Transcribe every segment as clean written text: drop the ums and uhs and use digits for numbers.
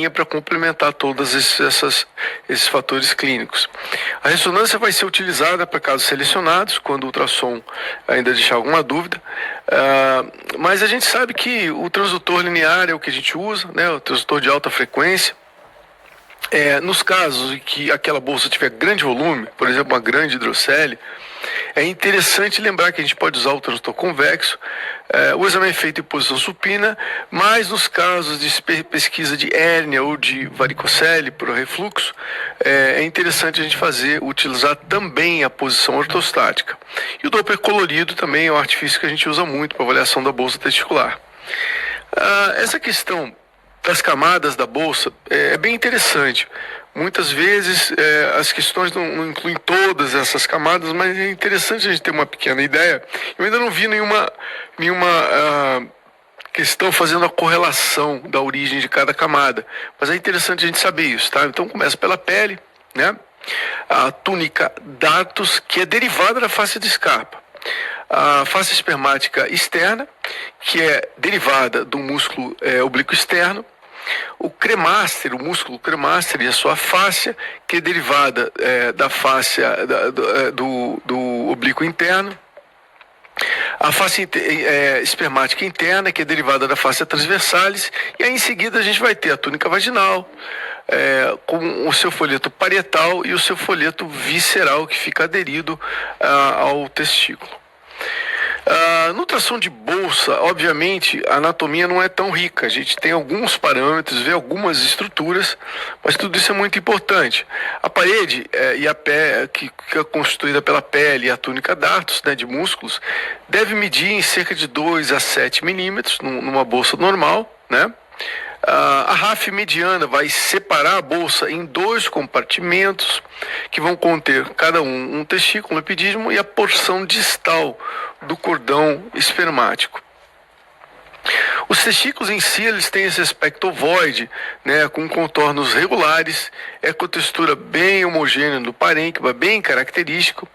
para complementar todos esses fatores clínicos. A ressonância vai ser utilizada para casos selecionados, quando o ultrassom ainda deixar alguma dúvida, mas a gente sabe que o transdutor linear é o que a gente usa, né, o transdutor de alta frequência. Nos casos em que aquela bolsa tiver grande volume, por exemplo, uma grande hidrocele, é interessante lembrar que a gente pode usar o transdutor convexo. O exame é feito em posição supina, mas nos casos de pesquisa de hérnia ou de varicocele por refluxo, é interessante a gente utilizar também a posição ortostática. E o Doppler colorido também é um artifício que a gente usa muito para avaliação da bolsa testicular. Essa questão das camadas da bolsa é bem interessante. Muitas vezes as questões não incluem todas essas camadas, mas é interessante a gente ter uma pequena ideia. Eu ainda não vi nenhuma questão fazendo a correlação da origem de cada camada, mas é interessante a gente saber isso, tá? Então começa pela pele, né? A túnica dartos, que é derivada da face de Scarpa. A face espermática externa, que é derivada do músculo oblíquo externo. O cremaster, o músculo cremaster e a sua fáscia, que é derivada da fáscia do oblíquo interno. A face espermática interna, que é derivada da fáscia transversalis. E aí em seguida a gente vai ter a túnica vaginal, com o seu folheto parietal e o seu folheto visceral, que fica aderido ao testículo. No ultrassom de bolsa, obviamente, a anatomia não é tão rica. A gente tem alguns parâmetros, vê algumas estruturas, mas tudo isso é muito importante. A parede e a pele, que é constituída pela pele e a túnica dartos, né, de músculos, deve medir em cerca de 2 a 7 milímetros numa bolsa normal, né? A RAF mediana vai separar a bolsa em 2 compartimentos que vão conter cada um testículo, um epidídimo, e a porção distal do cordão espermático. Os testículos em si, eles têm esse aspecto ovoide, né, com contornos regulares, com textura bem homogênea do parênquima, bem característico.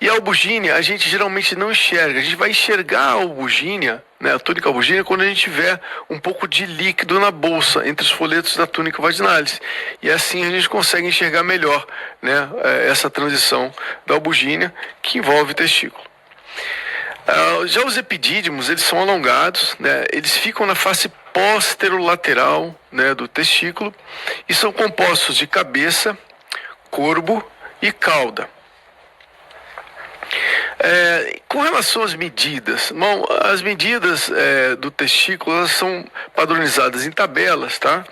E a albugínea, a gente geralmente não enxerga. A gente vai enxergar a albugínea, né, a túnica albugínea, quando a gente tiver um pouco de líquido na bolsa, entre os folhetos da túnica vaginalis. E assim a gente consegue enxergar melhor, né, essa transição da albugínea, que envolve o testículo. Já os epidídimos, eles são alongados, né? Eles ficam na face posterolateral, né, do testículo, e são compostos de cabeça, corpo e cauda. Com relação às medidas, bom, as medidas do testículo, elas são padronizadas em tabelas, tá?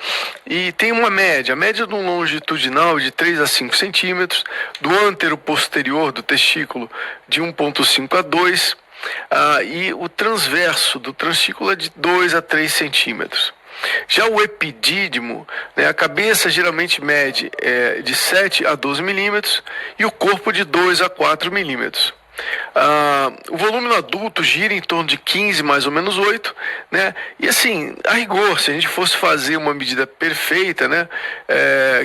E tem uma média, a média do longitudinal de 3 a 5 centímetros, do antero posterior do testículo de 1,5 a 2, e o transverso do testículo é de 2 a 3 centímetros. Já o epidídimo, né, a cabeça geralmente mede de 7 a 12 milímetros e o corpo de 2 a 4 milímetros. O volume no adulto gira em torno de 15, mais ou menos 8, né? E assim, a rigor, se a gente fosse fazer uma medida perfeita, né,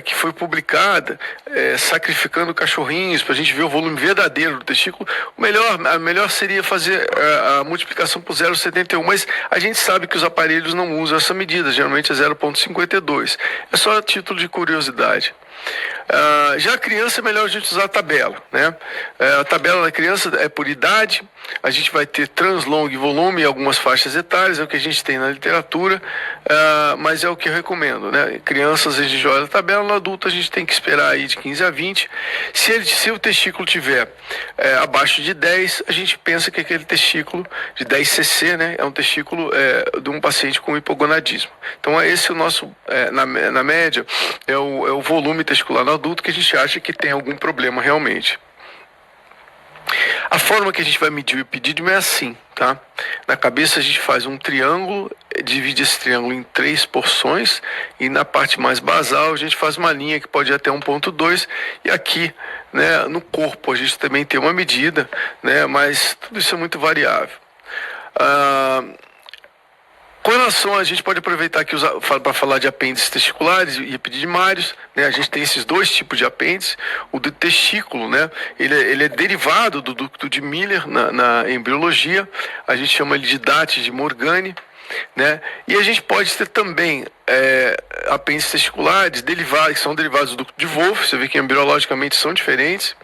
que foi publicada, sacrificando cachorrinhos para a gente ver o volume verdadeiro do testículo, a melhor seria fazer a multiplicação por 0,71, mas a gente sabe que os aparelhos não usam essa medida, geralmente é 0,52. É só a título de curiosidade. Já a criança é melhor a gente usar a tabela, né? A tabela da criança é por idade, a gente vai ter translong volume e algumas faixas etárias, é o que a gente tem na literatura, mas é o que eu recomendo, né? Crianças a gente olha a tabela, no adulto a gente tem que esperar aí de 15 a 20. Se o testículo tiver abaixo de 10, a gente pensa que aquele testículo de 10 cc, né, é um testículo de um paciente com hipogonadismo. Então esse é o nosso, na média, é o volume testicular no adulto que a gente acha que tem algum problema realmente. A forma que a gente vai medir o epidídimo é assim, tá? Na cabeça a gente faz um triângulo, divide esse triângulo em 3 porções, e na parte mais basal a gente faz uma linha que pode ir até 1,2, e aqui, né, no corpo a gente também tem uma medida, né, mas tudo isso é muito variável. Com relação a gente pode aproveitar aqui para falar de apêndices testiculares e epididimários, né? A gente tem esses 2 tipos de apêndice. O do testículo, né? Ele é derivado do ducto de Miller na embriologia. A gente chama ele de Date de Morgani. né? E a gente pode ter também apêndices testiculares derivados, que são derivados do ducto de Wolff. Você vê que embriologicamente são diferentes,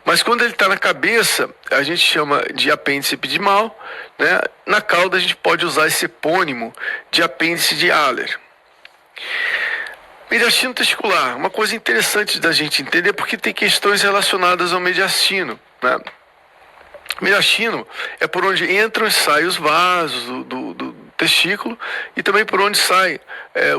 mas quando ele está na cabeça, a gente chama de apêndice epidimal, né? Na cauda a gente pode usar esse epônimo de apêndice de Haller. Mediastino testicular, uma coisa interessante da gente entender, porque tem questões relacionadas ao mediastino, né? Mediastino é por onde entram e saem os vasos do testículo, e também por onde saem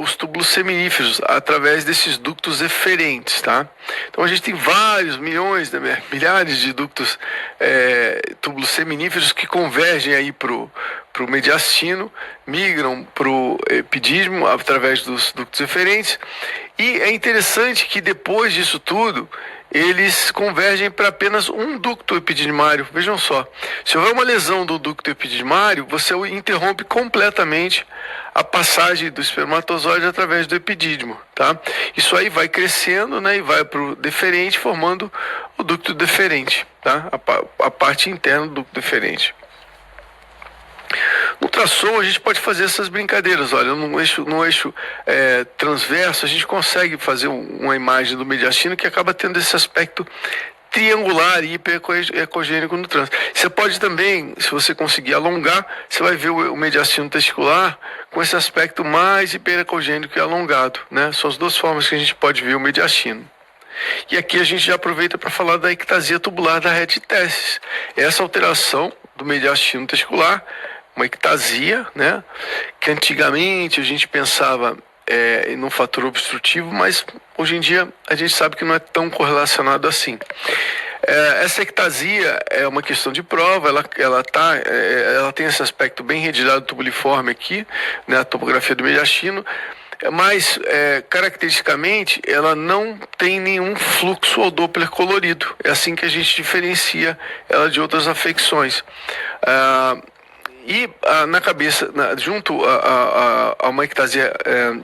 os túbulos seminíferos, através desses ductos eferentes, tá? Então a gente tem vários, milhões, né, milhares de ductos, túbulos seminíferos que convergem aí pro mediastino, migram pro epidídimo através dos ductos eferentes, e é interessante que depois disso tudo, eles convergem para apenas um ducto epididimário. Vejam só, se houver uma lesão do ducto epididimário, você interrompe completamente a passagem do espermatozoide através do epidídimo, tá? Isso aí vai crescendo, né, e vai para o deferente, formando o ducto deferente, tá? A parte interna do ducto deferente. No ultrassom a gente pode fazer essas brincadeiras. Olha, no eixo transverso a gente consegue fazer uma imagem do mediastino que acaba tendo esse aspecto triangular e hiperecogênico no trânsito. Você pode também, se você conseguir alongar, você vai ver o mediastino testicular com esse aspecto mais hiperecogênico e alongado, né? São as duas formas que a gente pode ver o mediastino. E aqui a gente já aproveita para falar da ectasia tubular da retitesses. Essa alteração do mediastino testicular, uma ectasia, né, que antigamente a gente pensava num fator obstrutivo, mas hoje em dia a gente sabe que não é tão correlacionado assim. Essa ectasia é uma questão de prova, ela tem esse aspecto bem retirado tubuliforme aqui, né, a topografia do mediastino, mas caracteristicamente ela não tem nenhum fluxo ao Doppler colorido. É assim que a gente diferencia ela de outras afecções. Na cabeça, junto a uma ectasia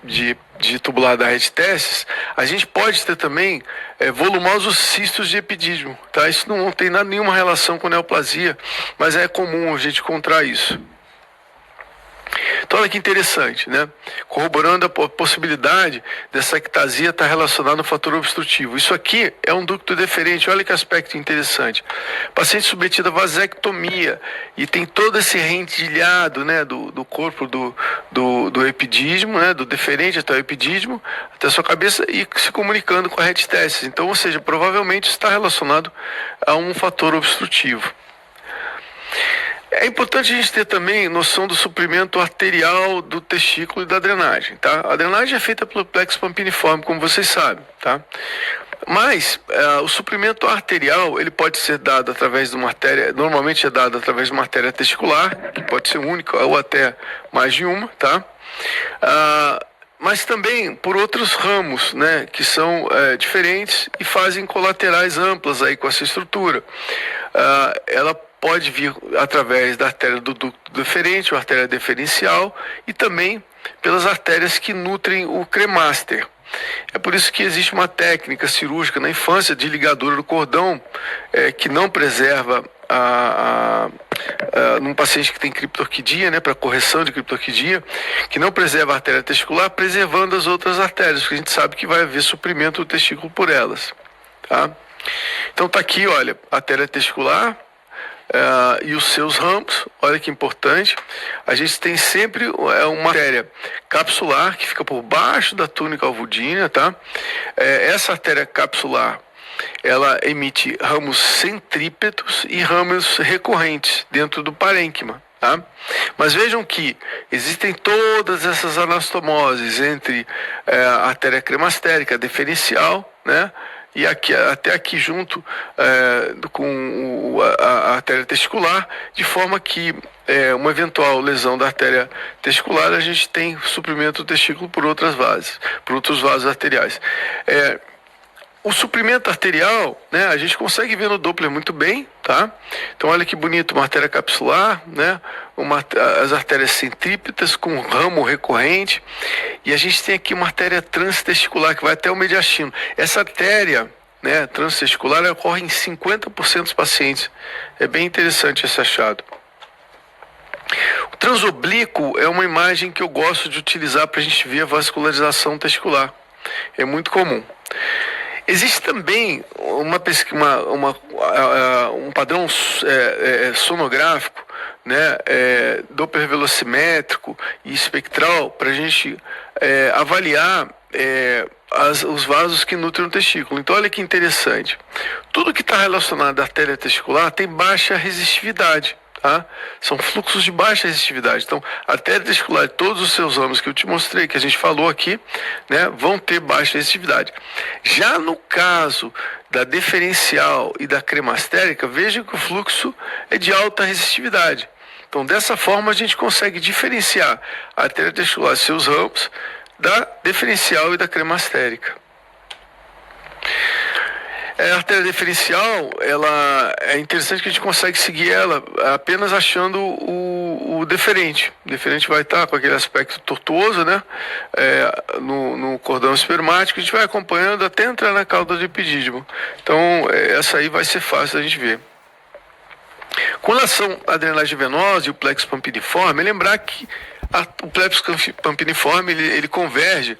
de tubular da retitesses, a gente pode ter também volumosos cistos de epidídimo, tá? Isso não tem nenhuma relação com neoplasia, mas é comum a gente encontrar isso. Então olha que interessante, né? Corroborando a possibilidade dessa ectasia estar relacionada ao fator obstrutivo. Isso aqui é um ducto deferente, olha que aspecto interessante. Paciente submetido a vasectomia e tem todo esse rendilhado, né, do corpo do epidídimo, né, do deferente até o epidídimo, até a sua cabeça, e se comunicando com a retitesses. Então, ou seja, provavelmente está relacionado a um fator obstrutivo. É importante a gente ter também noção do suprimento arterial do testículo e da drenagem, tá? A drenagem é feita pelo plexo pampiniforme, como vocês sabem, tá? Mas o suprimento arterial, ele pode ser dado através de uma artéria, normalmente é dado através de uma artéria testicular, que pode ser única ou até mais de uma, tá? Mas também por outros ramos, né, que são diferentes e fazem colaterais amplas aí com essa estrutura. Ela pode vir através da artéria do ducto deferente, ou artéria deferencial, e também pelas artérias que nutrem o cremaster. É por isso que existe uma técnica cirúrgica na infância de ligadura do cordão, que não preserva num paciente que tem criptorquidia, né, para correção de criptorquidia, que não preserva a artéria testicular, preservando as outras artérias, porque a gente sabe que vai haver suprimento do testículo por elas, tá? Então tá aqui, olha, a artéria testicular, e os seus ramos, olha que importante. A gente tem sempre uma artéria capsular que fica por baixo da túnica alvudínea, tá? Essa artéria capsular, ela emite ramos centrípetos e ramos recorrentes dentro do parênquima, tá? Mas vejam que existem todas essas anastomoses entre a artéria cremastérica deferencial, né? E aqui, até aqui junto com a artéria testicular, de forma que uma eventual lesão da artéria testicular, a gente tem suprimento do testículo por outros vasos arteriais. O suprimento arterial, né, a gente consegue ver no Doppler muito bem, tá? Então olha que bonito, uma artéria capsular, né? As artérias centrípetas com ramo recorrente, e a gente tem aqui uma artéria transtesticular que vai até o mediastino. Essa artéria, né, transtesticular, ocorre em 50% dos pacientes. É bem interessante esse achado. O transoblíquo é uma imagem que eu gosto de utilizar para a gente ver a vascularização testicular. É muito comum. Existe também um padrão sonográfico, né, Doppler velocimétrico e espectral para a gente avaliar os vasos que nutrem o testículo. Então, olha que interessante. Tudo que está relacionado à artéria testicular tem baixa resistividade. Tá? São fluxos de baixa resistividade. Então, a artéria testicular de todos os seus ramos que eu te mostrei, que a gente falou aqui, né, vão ter baixa resistividade. Já no caso da deferencial e da cremastérica, veja que o fluxo é de alta resistividade. Então, dessa forma, a gente consegue diferenciar a artéria testicular e seus ramos da deferencial e da cremastérica. A artéria deferencial, ela é interessante que a gente consegue seguir ela apenas achando o deferente. O deferente vai estar com aquele aspecto tortuoso, né? No cordão espermático, a gente vai acompanhando até entrar na cauda do epidídimo. Então, essa aí vai ser fácil da gente ver. Com relação à drenagem venosa e o plexo pampiniforme, lembrar que o plexo pampiniforme ele converge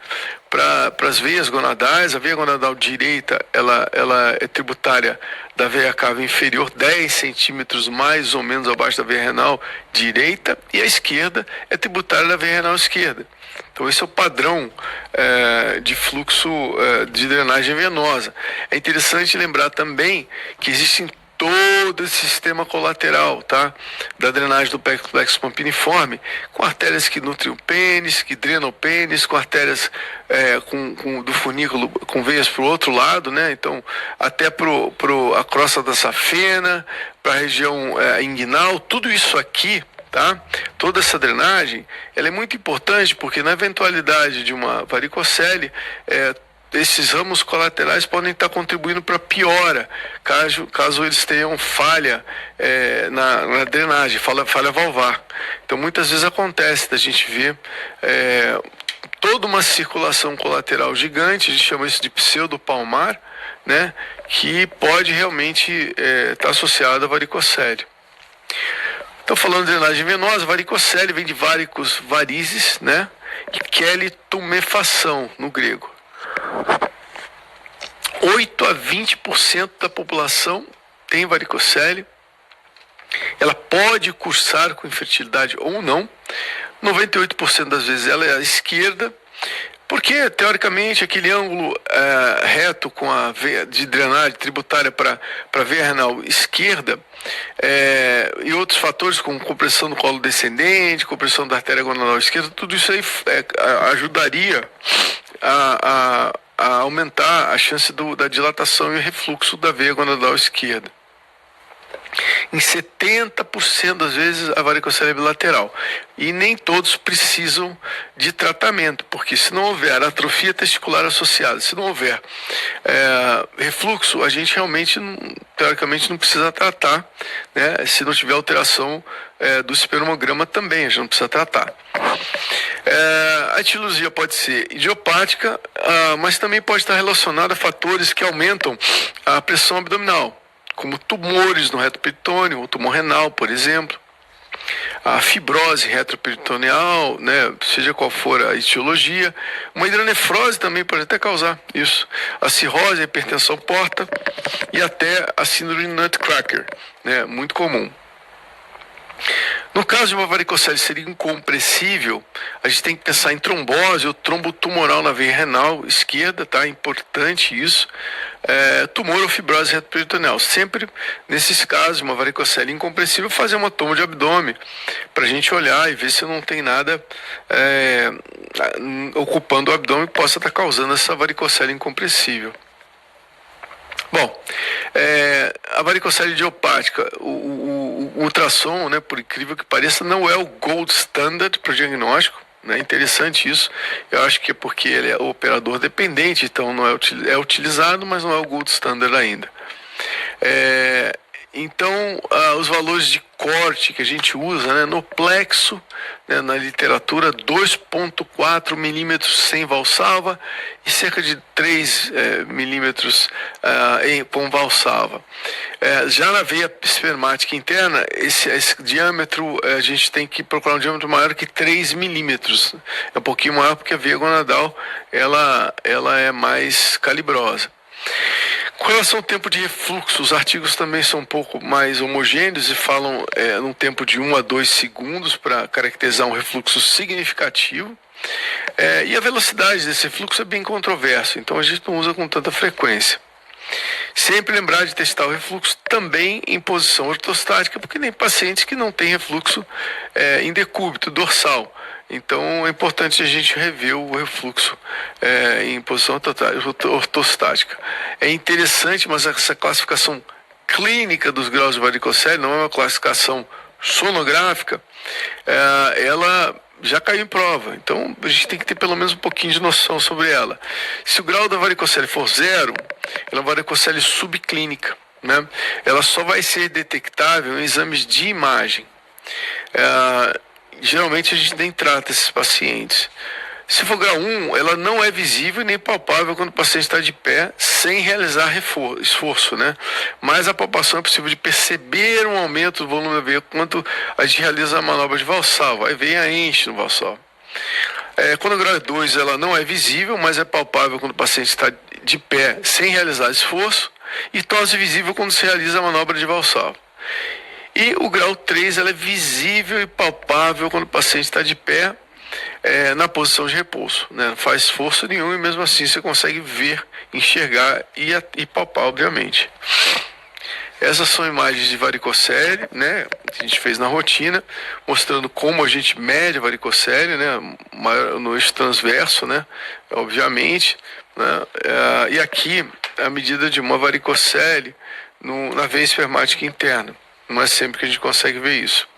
para as veias gonadais. A veia gonadal direita ela é tributária da veia cava inferior 10 centímetros mais ou menos abaixo da veia renal direita, e a esquerda é tributária da veia renal esquerda. Então esse é o padrão de fluxo de drenagem venosa. É interessante lembrar também que existem todo esse sistema colateral, tá? Da drenagem do plexo pampiniforme, com artérias que nutrem o pênis, que drenam o pênis, com artérias do funículo com veias para o outro lado, né? Então, até a crosta da safena, para a região inguinal, tudo isso aqui, tá? Toda essa drenagem, ela é muito importante porque na eventualidade de uma varicocele, esses ramos colaterais podem estar contribuindo para a piora, caso eles tenham falha na drenagem, falha valvar. Então, muitas vezes acontece da gente ver toda uma circulação colateral gigante, a gente chama isso de pseudopalmar, né, que pode realmente estar associada à varicocele. Então, falando de drenagem venosa, varicocele vem de varicos, varizes, né, e chele, tumefação, no grego. 8 a 20% da população tem varicocele. Ela pode cursar com infertilidade ou não. 98% das vezes ela é à esquerda, porque teoricamente aquele ângulo reto com a veia de drenagem tributária para a veia renal esquerda e outros fatores como compressão do colo descendente, compressão da artéria gonadal esquerda, tudo isso aí ajudaria a aumentar a chance da dilatação e refluxo da veia gonadal esquerda. Em 70% das vezes a varicocele é bilateral. E nem todos precisam de tratamento, porque se não houver atrofia testicular associada, se não houver refluxo, a gente realmente, teoricamente, não precisa tratar, né? Se não tiver alteração do espermograma também, a gente não precisa tratar. A etiologia pode ser idiopática, mas também pode estar relacionada a fatores que aumentam a pressão abdominal, como tumores no reto peritônio, ou tumor renal, por exemplo. A fibrose retroperitoneal, né, seja qual for a etiologia. Uma hidronefrose também pode até causar isso. A cirrose, a hipertensão porta e até a síndrome Nutcracker, né, muito comum. No caso de uma varicocele ser incompressível, a gente tem que pensar em trombose ou trombo tumoral na veia renal esquerda, tá? É importante isso. Tumor ou fibrose retroperitoneal. Sempre nesses casos, uma varicocele incompressível, fazer uma toma de abdômen para a gente olhar e ver se não tem nada ocupando o abdômen que possa estar causando essa varicocele incompressível. Bom, a varicocele idiopática, o ultrassom, né, por incrível que pareça, não é o gold standard para o diagnóstico, né? Interessante isso. Eu acho que é porque ele é operador dependente, então não é utilizado, mas não é o gold standard ainda. Então, os valores de corte que a gente usa, né, no plexo, né, na literatura, 2,4 milímetros sem valsalva e cerca de 3 milímetros com valsalva. Já na veia espermática interna, esse diâmetro, a gente tem que procurar um diâmetro maior que 3 milímetros. É um pouquinho maior porque a veia gonadal ela é mais calibrosa. Com relação ao tempo de refluxo, os artigos também são um pouco mais homogêneos e falam num tempo de 1 a 2 segundos para caracterizar um refluxo significativo. E a velocidade desse refluxo é bem controverso, então a gente não usa com tanta frequência. Sempre lembrar de testar o refluxo também em posição ortostática, porque tem pacientes que não têm refluxo em decúbito dorsal. Então é importante a gente rever o refluxo em posição ortostática. É interessante, mas essa classificação clínica dos graus de varicocele não é uma classificação sonográfica, ela já caiu em prova, então a gente tem que ter pelo menos um pouquinho de noção sobre ela. Se o grau da varicocele for 0, ela é uma varicocele subclínica, né? Ela só vai ser detectável em exames de imagem. Geralmente a gente nem trata esses pacientes. Se for grau 1, ela não é visível nem palpável quando o paciente está de pé, sem realizar esforço, né? Mas a palpação é possível de perceber um aumento do volume da veia quando a gente realiza a manobra de valsalva. A veia enche no valsalva. Quando o grau 2, ela não é visível, mas é palpável quando o paciente está de pé, sem realizar esforço, e torna-se visível quando se realiza a manobra de valsalva. E o grau 3, ela é visível e palpável quando o paciente está de pé, na posição de repouso, né? Não faz esforço nenhum e mesmo assim você consegue ver, enxergar e palpar, obviamente. Essas são imagens de varicocele, né, que a gente fez na rotina, mostrando como a gente mede a varicocele, né, no eixo transverso, né, obviamente, né, e aqui a medida de uma varicocele na veia espermática interna. Não é sempre que a gente consegue ver isso.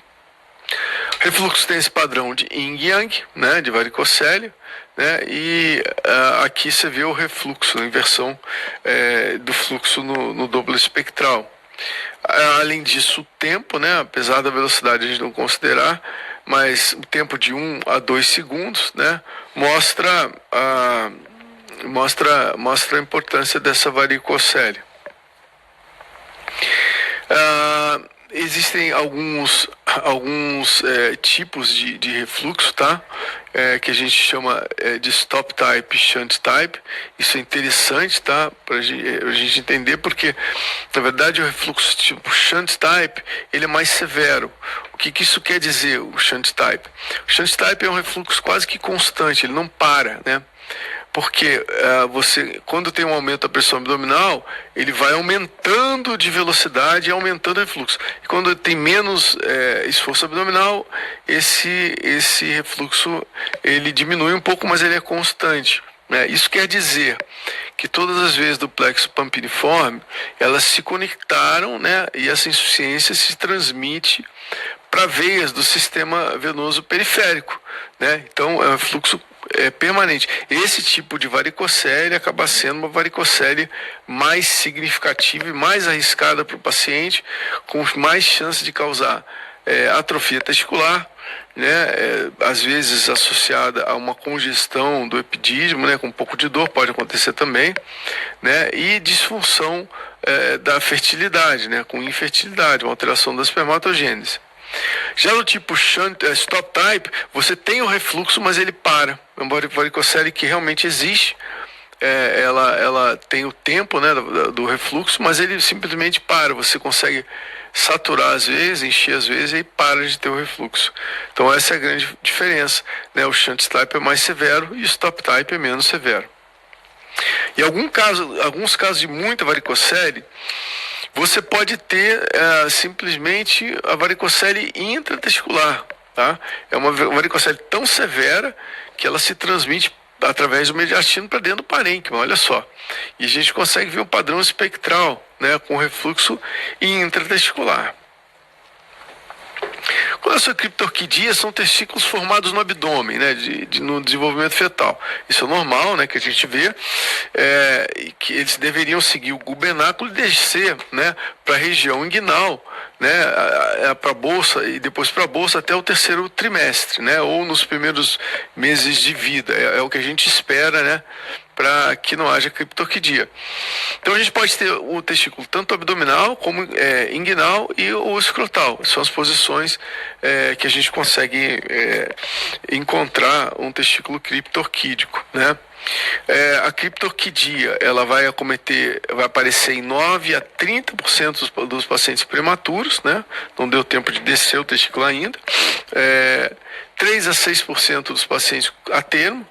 Refluxo tem esse padrão de yin-yang, né, de varicocele, né, e aqui você vê o refluxo, a inversão do fluxo no Doppler espectral. Além disso, o tempo, né, apesar da velocidade a gente não considerar, mas o tempo de 1 a 2 segundos, né, mostra a importância dessa varicocele. Existem alguns tipos de refluxo, tá? Que a gente chama de stop type, shunt type. Isso é interessante, tá? Para a gente entender, porque na verdade o refluxo tipo shunt type ele é mais severo. O que isso quer dizer, o shunt type? O shunt type é um refluxo quase que constante, ele não para, né? Porque quando tem um aumento da pressão abdominal, ele vai aumentando de velocidade e aumentando o refluxo. E quando tem menos esforço abdominal, esse refluxo ele diminui um pouco, mas ele é constante. Isso quer dizer que todas as veias do plexo pampiniforme, elas se conectaram, né, e essa insuficiência se transmite para veias do sistema venoso periférico, né? Então é um fluxo permanente. Esse tipo de varicocele acaba sendo uma varicocele mais significativa e mais arriscada para o paciente, com mais chance de causar atrofia testicular, né? Às vezes associada a uma congestão do epidídimo, né? Com um pouco de dor, pode acontecer também, né? E disfunção da fertilidade, né? Com infertilidade, uma alteração da espermatogênese. Já no tipo stop type, você tem o refluxo, mas ele para. É uma varicocele que realmente existe. Ela tem o tempo, né, do refluxo, mas ele simplesmente para. Você consegue saturar às vezes, encher às vezes e para de ter o refluxo. Então essa é a grande diferença, né? O shunt type é mais severo e o stop type é menos severo. Em alguns casos de muita varicocele, você pode ter simplesmente a varicocele intratesticular, tá? É uma varicocele tão severa que ela se transmite através do mediastino para dentro do parênquima, olha só. E a gente consegue ver um padrão espectral, né, com refluxo intratesticular. Quando a sua criptorquidia são testículos formados no abdômen, né, no desenvolvimento fetal. Isso é normal, né, que a gente vê, e que eles deveriam seguir o gubernáculo e descer, né, para a região inguinal, né, para a bolsa e depois para a bolsa até o terceiro trimestre, né, ou nos primeiros meses de vida. É o que a gente espera, né, para que não haja criptorquidia. Então a gente pode ter o testículo tanto abdominal como inguinal e o escrotal. São as posições que a gente consegue encontrar um testículo criptorquídico, né? A criptorquidia ela vai aparecer em 9 a 30% dos pacientes prematuros, né? Não deu tempo de descer o testículo ainda. 3 a 6% dos pacientes a termo.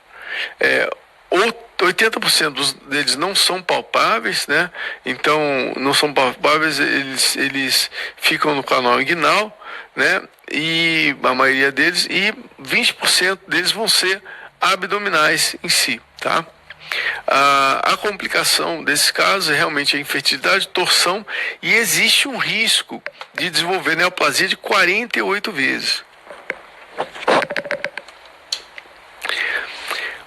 80% deles não são palpáveis, né? Então, não são palpáveis, eles ficam no canal inguinal, né? E a maioria deles, e 20% deles vão ser abdominais em si, tá? A complicação desse caso é realmente a infertilidade, torção, e existe um risco de desenvolver neoplasia de 48 vezes.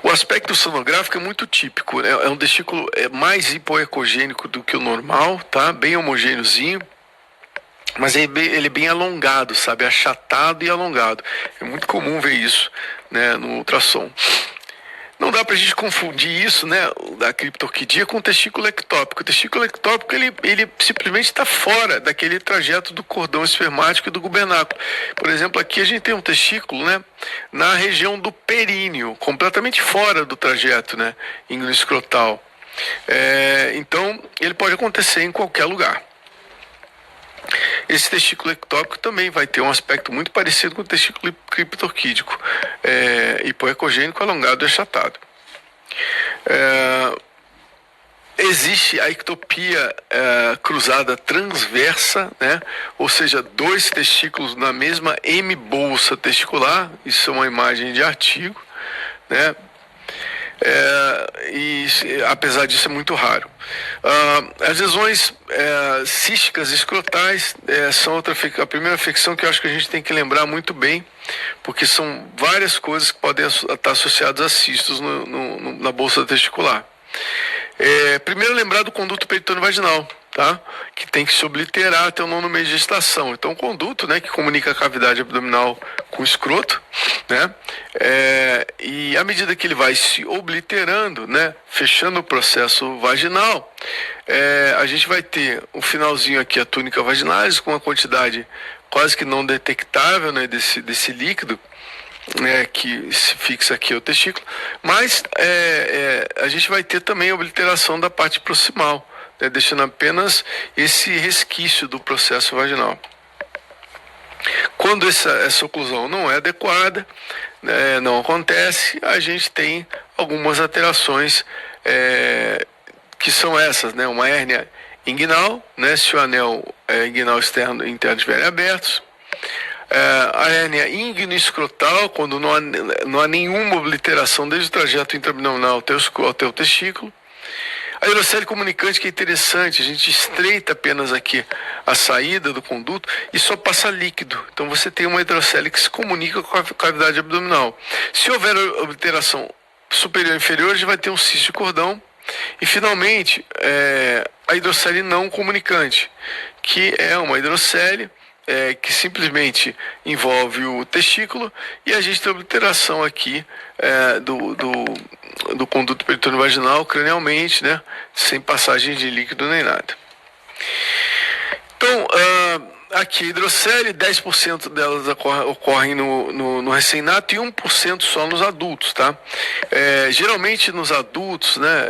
O aspecto sonográfico é muito típico, né? É um testículo mais hipoecogênico do que o normal, tá? Bem homogêneozinho, mas ele é bem alongado, sabe? Achatado e alongado. É muito comum ver isso, né, no ultrassom. Não dá pra gente confundir isso, né, da criptorquidia com o testículo ectópico. O testículo ectópico, ele simplesmente está fora daquele trajeto do cordão espermático e do gubernáculo. Por exemplo, aqui a gente tem um testículo, né, na região do períneo, completamente fora do trajeto, né, escrotal. Então, ele pode acontecer em qualquer lugar. Esse testículo ectópico também vai ter um aspecto muito parecido com o testículo criptorquídico, hipoecogênico, alongado e achatado. Existe a ectopia cruzada transversa, né? Ou seja, 2 testículos na mesma hemibolsa testicular. Isso é uma imagem de artigo, né? E apesar disso é muito raro. As lesões císticas escrotais são a primeira afecção que eu acho que a gente tem que lembrar muito bem, porque são várias coisas que podem estar associadas a cistos na bolsa testicular. Primeiro lembrar do conduto peritônio vaginal, tá? Que tem que se obliterar até o 9º mês de gestação. Então o conduto, né, que comunica a cavidade abdominal com o escroto, né? E à medida que ele vai se obliterando, né, fechando o processo vaginal, a gente vai ter o finalzinho aqui, a túnica vaginalis, com uma quantidade quase que não detectável, né, desse líquido, que se fixa aqui ao testículo, mas a gente vai ter também a obliteração da parte proximal, né, deixando apenas esse resquício do processo vaginal. Quando essa oclusão não é adequada, não acontece, a gente tem algumas alterações que são essas, né, uma hérnia inguinal, né, se o anel inguinal externo e interno estiverem abertos, a hérnia inguino-escrotal, quando não há nenhuma obliteração desde o trajeto intraabdominal até o testículo. A hidrocele comunicante, que é interessante, a gente estreita apenas aqui a saída do conduto e só passa líquido. Então você tem uma hidrocele que se comunica com a cavidade abdominal. Se houver obliteração superior ou inferior, a gente vai ter um cisto de cordão. E finalmente, a hidrocele não comunicante, que é uma hidrocele que simplesmente envolve o testículo, e a gente tem a obliteração aqui do conduto peritônio vaginal cranialmente, né, sem passagem de líquido nem nada. Então, aqui a hidrocele, 10% delas ocorrem no recém-nato e 1% só nos adultos, tá? Geralmente nos adultos, né,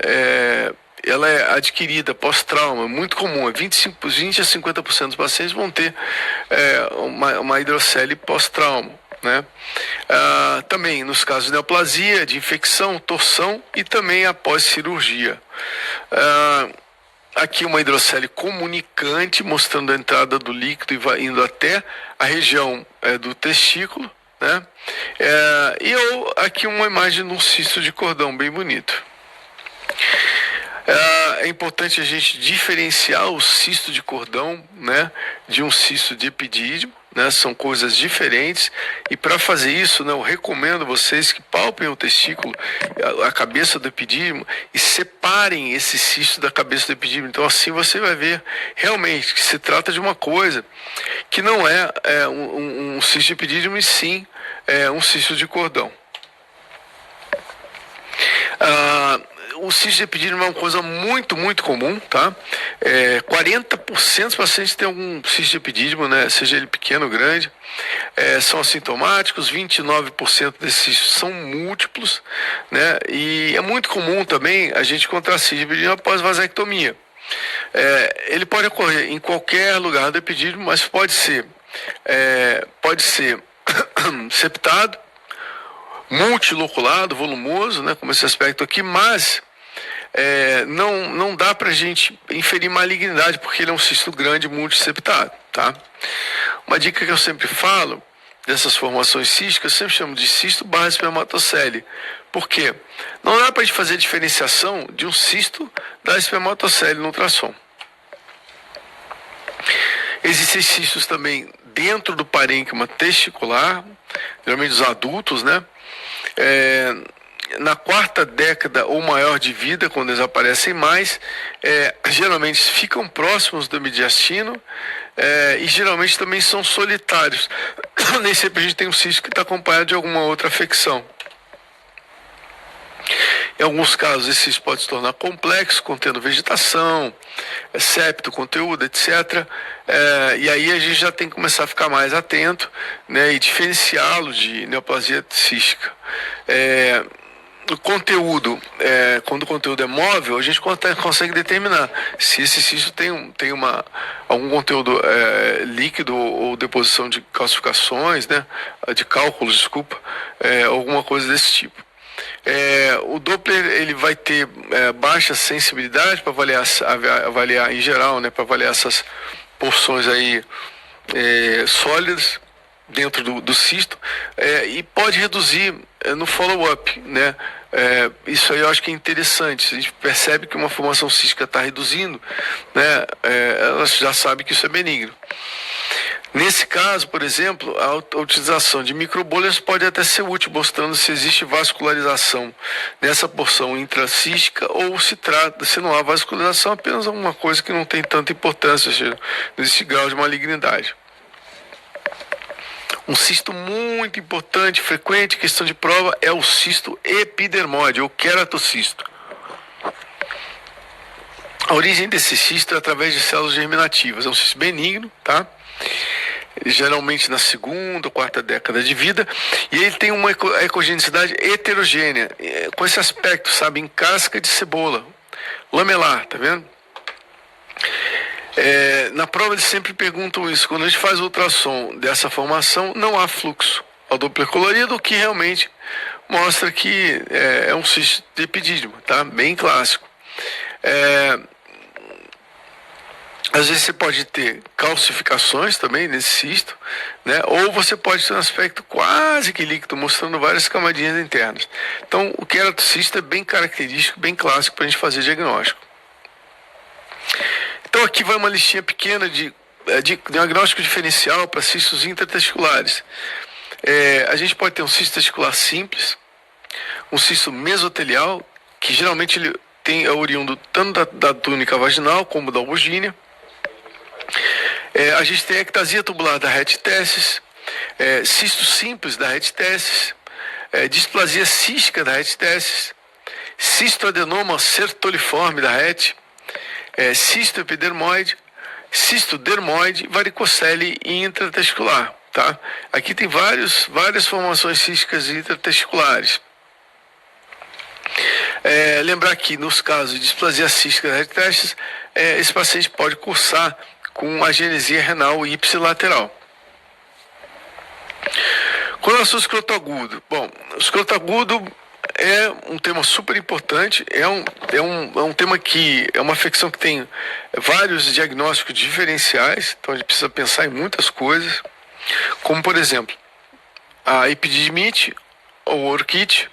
ela é adquirida pós-trauma, muito comum, 20 a 50% dos pacientes vão ter uma hidrocele pós-trauma, né? Também nos casos de neoplasia, de infecção, torção e também após cirurgia. Aqui uma hidrocele comunicante, mostrando a entrada do líquido e indo até a região do testículo, né? Aqui uma imagem de um cisto de cordão bem bonito. É importante a gente diferenciar o cisto de cordão, né, de um cisto de epidídimo, né? São coisas diferentes, e para fazer isso, né, eu recomendo vocês que palpem o testículo, a cabeça do epidídimo, e separem esse cisto da cabeça do epidídimo. Então assim você vai ver realmente que se trata de uma coisa que não é um cisto de epidídimo, e sim um cisto de cordão. O cisto de epidídimo é uma coisa muito, muito comum, tá? 40% dos pacientes têm algum cisto de epidídimo, né? Seja ele pequeno ou grande. São assintomáticos, 29% desses cistos são múltiplos, né? E é muito comum também a gente encontrar cisto de epidídimo após vasectomia. Ele pode ocorrer em qualquer lugar do epidídimo, mas pode ser septado, multiloculado, volumoso, né, como esse aspecto aqui, mas não dá para a gente inferir malignidade, porque ele é um cisto grande multiseptado, tá? Uma dica que eu sempre falo dessas formações císticas, eu sempre chamo de cisto barra espermatocele. Por quê? Não dá para a gente fazer diferenciação de um cisto da espermatocele no ultrassom. Existem cistos também dentro do parênquima testicular, geralmente dos adultos, né? Na quarta década ou maior de vida, quando eles aparecem mais, geralmente ficam próximos do mediastino, e geralmente também são solitários. Nem sempre a gente tem um cisto que está acompanhado de alguma outra afecção. Em alguns casos, esse cisto pode se tornar complexo, contendo vegetação, septo, conteúdo, etc. E aí a gente já tem que começar a ficar mais atento, né, e diferenciá-lo de neoplasia cística. O conteúdo, quando o conteúdo é móvel, a gente consegue determinar se esse cisto tem algum conteúdo líquido ou deposição de calcificações, né, de cálculos, desculpa, alguma coisa desse tipo. O Doppler ele vai ter baixa sensibilidade para avaliar em geral, né, para avaliar essas porções aí sólidas dentro do cisto, e pode reduzir no follow-up, né? Isso aí eu acho que é interessante. A gente percebe que uma formação cística está reduzindo, né? Ela já sabe que isso é benigno. Nesse caso, por exemplo, a utilização de microbolhas pode até ser útil, mostrando se existe vascularização nessa porção intracística ou se não há vascularização, apenas alguma coisa que não tem tanta importância, ou seja, não existe grau de malignidade. Um cisto muito importante, frequente, questão de prova, é o cisto epidermoide, ou queratocisto. A origem desse cisto é através de células germinativas. É um cisto benigno, tá? Geralmente na segunda ou quarta década de vida, e ele tem uma ecogenicidade heterogênea, com esse aspecto, sabe, em casca de cebola, lamelar, tá vendo? Na prova eles sempre perguntam isso. Quando a gente faz o ultrassom dessa formação, não há fluxo ao Doppler colorido, o que realmente mostra que é um cisto de epidídimo, tá? Bem clássico. Às vezes você pode ter calcificações também nesse cisto, né? Ou você pode ter um aspecto quase que líquido, mostrando várias camadinhas internas. Então, o queratocisto é bem característico, bem clássico para a gente fazer diagnóstico. Então, aqui vai uma listinha pequena de diagnóstico diferencial para cistos intertesticulares. A gente pode ter um cisto testicular simples, um cisto mesotelial, que geralmente ele é oriundo tanto da túnica vaginal como da albuginea. A gente tem a ectasia tubular da reticessis, cisto simples da reticessis, displasia cística da reticessis, cistoadenoma sertoliforme da rete, cisto epidermoide, cisto dermoide, varicocele intratesticular, tá? Aqui tem várias formações císticas intratesticulares. Lembrar que nos casos de displasia cística da reticessis, esse paciente pode cursar com agenesia renal ipsilateral. Com relação ao escroto agudo, bom, o escroto agudo é um tema super importante, é um tema que é uma afecção que tem vários diagnósticos diferenciais, então a gente precisa pensar em muitas coisas, como por exemplo, a epididimite ou orquite,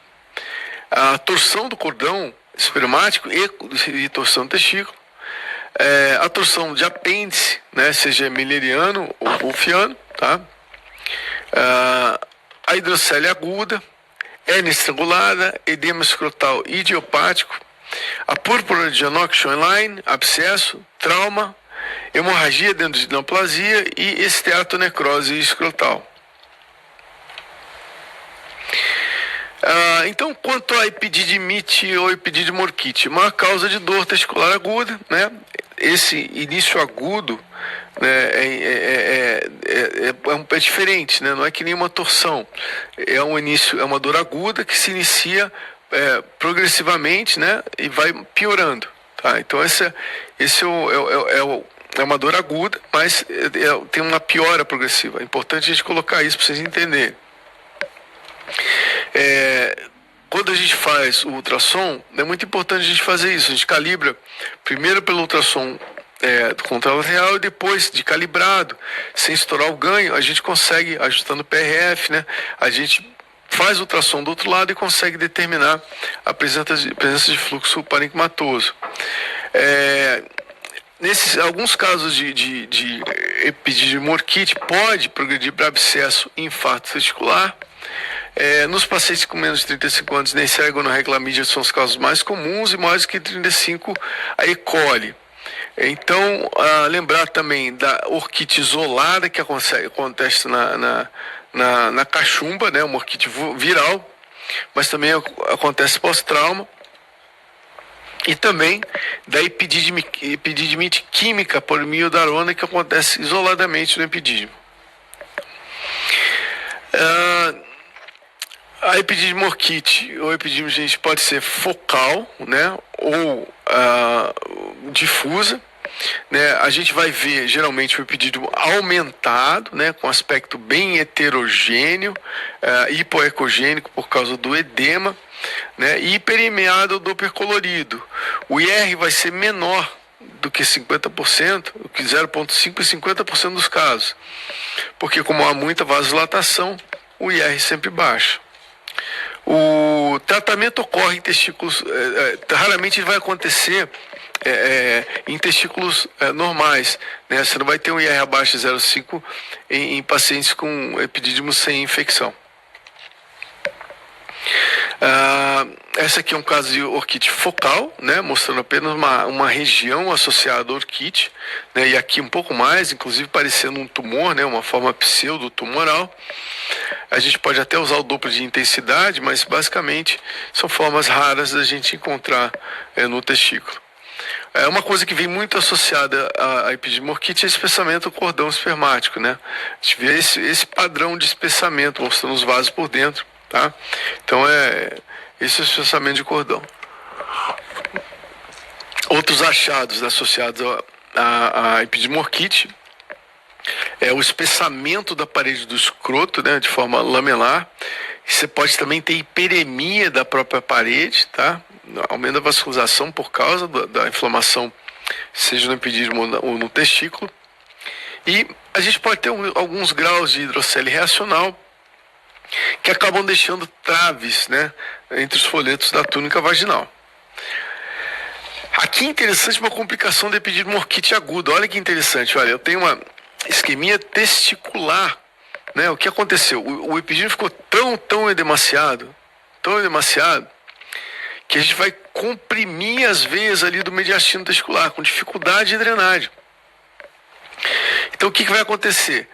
a torção do cordão espermático e torção do testículo, A torção de apêndice, né, seja Mülleriano ou Wolffiano, tá? A hidrocele aguda, hérnia estrangulada, edema escrotal idiopático, a púrpura de Janosch-Schönlein, abscesso, trauma, hemorragia dentro de neoplasia e esteatonecrose escrotal. Então, quanto à epididimite ou epididimorquite, uma causa de dor testicular aguda, né? Esse início agudo, né, é diferente, né? Não é que nem uma torção, é uma dor aguda que se inicia progressivamente, né? E vai piorando, tá? Então esse é uma dor aguda, mas tem uma piora progressiva. É importante a gente colocar isso para vocês entenderem. Quando a gente faz o ultrassom, é muito importante a gente fazer isso. A gente calibra primeiro pelo ultrassom contralateral e depois de calibrado, sem estourar o ganho, a gente consegue, ajustando o PRF, né? A gente faz o ultrassom do outro lado e consegue determinar a presença de fluxo parenquimatoso. Nesses alguns casos de epididimorquite pode progredir para abscesso e infarto testicular. Nos pacientes com menos de 35 anos, Neisseria e gonorreia chlamídia são os casos mais comuns e maiores que 35, a E. coli. Então, lembrar também da orquite isolada que acontece na cachumba, né, uma orquite viral, mas também acontece pós-trauma. E também da epididimite química por miodarona, que acontece isoladamente no epidídimo. A epididimorquite ou epididimite pode ser focal, né, ou difusa, né? A gente vai ver geralmente o epidídimo aumentado, né, com aspecto bem heterogêneo, hipoecogênico por causa do edema, né, e hiperemiado do hipercolorido. O IR vai ser menor do que 50%, do que 0,5% e 50% dos casos, porque como há muita vasodilatação, o IR sempre baixa. O tratamento ocorre em testículos, raramente ele vai acontecer em testículos normais, né? Você não vai ter um IR abaixo de 0,5 em pacientes com epidídimo sem infecção. Essa aqui é um caso de orquite focal, né, mostrando apenas uma região associada à orquite, né, e aqui um pouco mais, inclusive parecendo um tumor, né, uma forma pseudotumoral. A gente pode até usar o duplo de intensidade, mas basicamente são formas raras da gente encontrar no testículo. Uma coisa que vem muito associada à epididimorquite é o espessamento do cordão espermático, né? A gente vê esse padrão de espessamento, mostrando os vasos por dentro, tá? Então esse é o espessamento de cordão. Outros achados associados à epididimorquite é o espessamento da parede do escroto, né, de forma lamelar. Você pode também ter hiperemia da própria parede, tá? Aumento da vascularização por causa da inflamação, seja no epidídimo ou no testículo. E a gente pode ter alguns graus de hidrocele reacional que acabam deixando traves, né, entre os folhetos da túnica vaginal. Aqui é interessante uma complicação da epididimorquite aguda. Olha que interessante, olha, eu tenho uma isquemia testicular, né? O que aconteceu? O epidídimo ficou tão edemaciado, que a gente vai comprimir as veias ali do mediastino testicular, com dificuldade de drenagem. Então o que vai acontecer?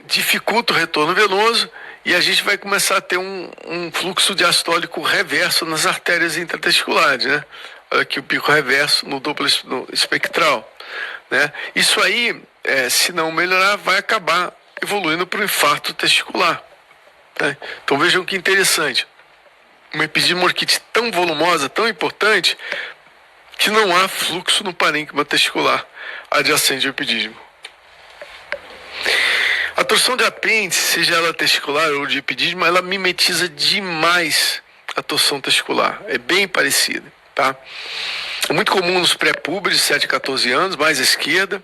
Dificulta o retorno venoso e a gente vai começar a ter um fluxo diastólico reverso nas artérias intratesticulares, né? Olha aqui o pico reverso no duplo espectral, né? Isso aí, se não melhorar, vai acabar evoluindo para o infarto testicular, né? Então vejam que interessante. Uma epididimorquite tão volumosa, tão importante, que não há fluxo no parênquima testicular adjacente ao epidídimo. A torção de apêndice, seja ela testicular ou de epidídimo, ela mimetiza demais a torção testicular. É bem parecida, tá? É muito comum nos pré-púberes, de 7 a 14 anos, mais à esquerda,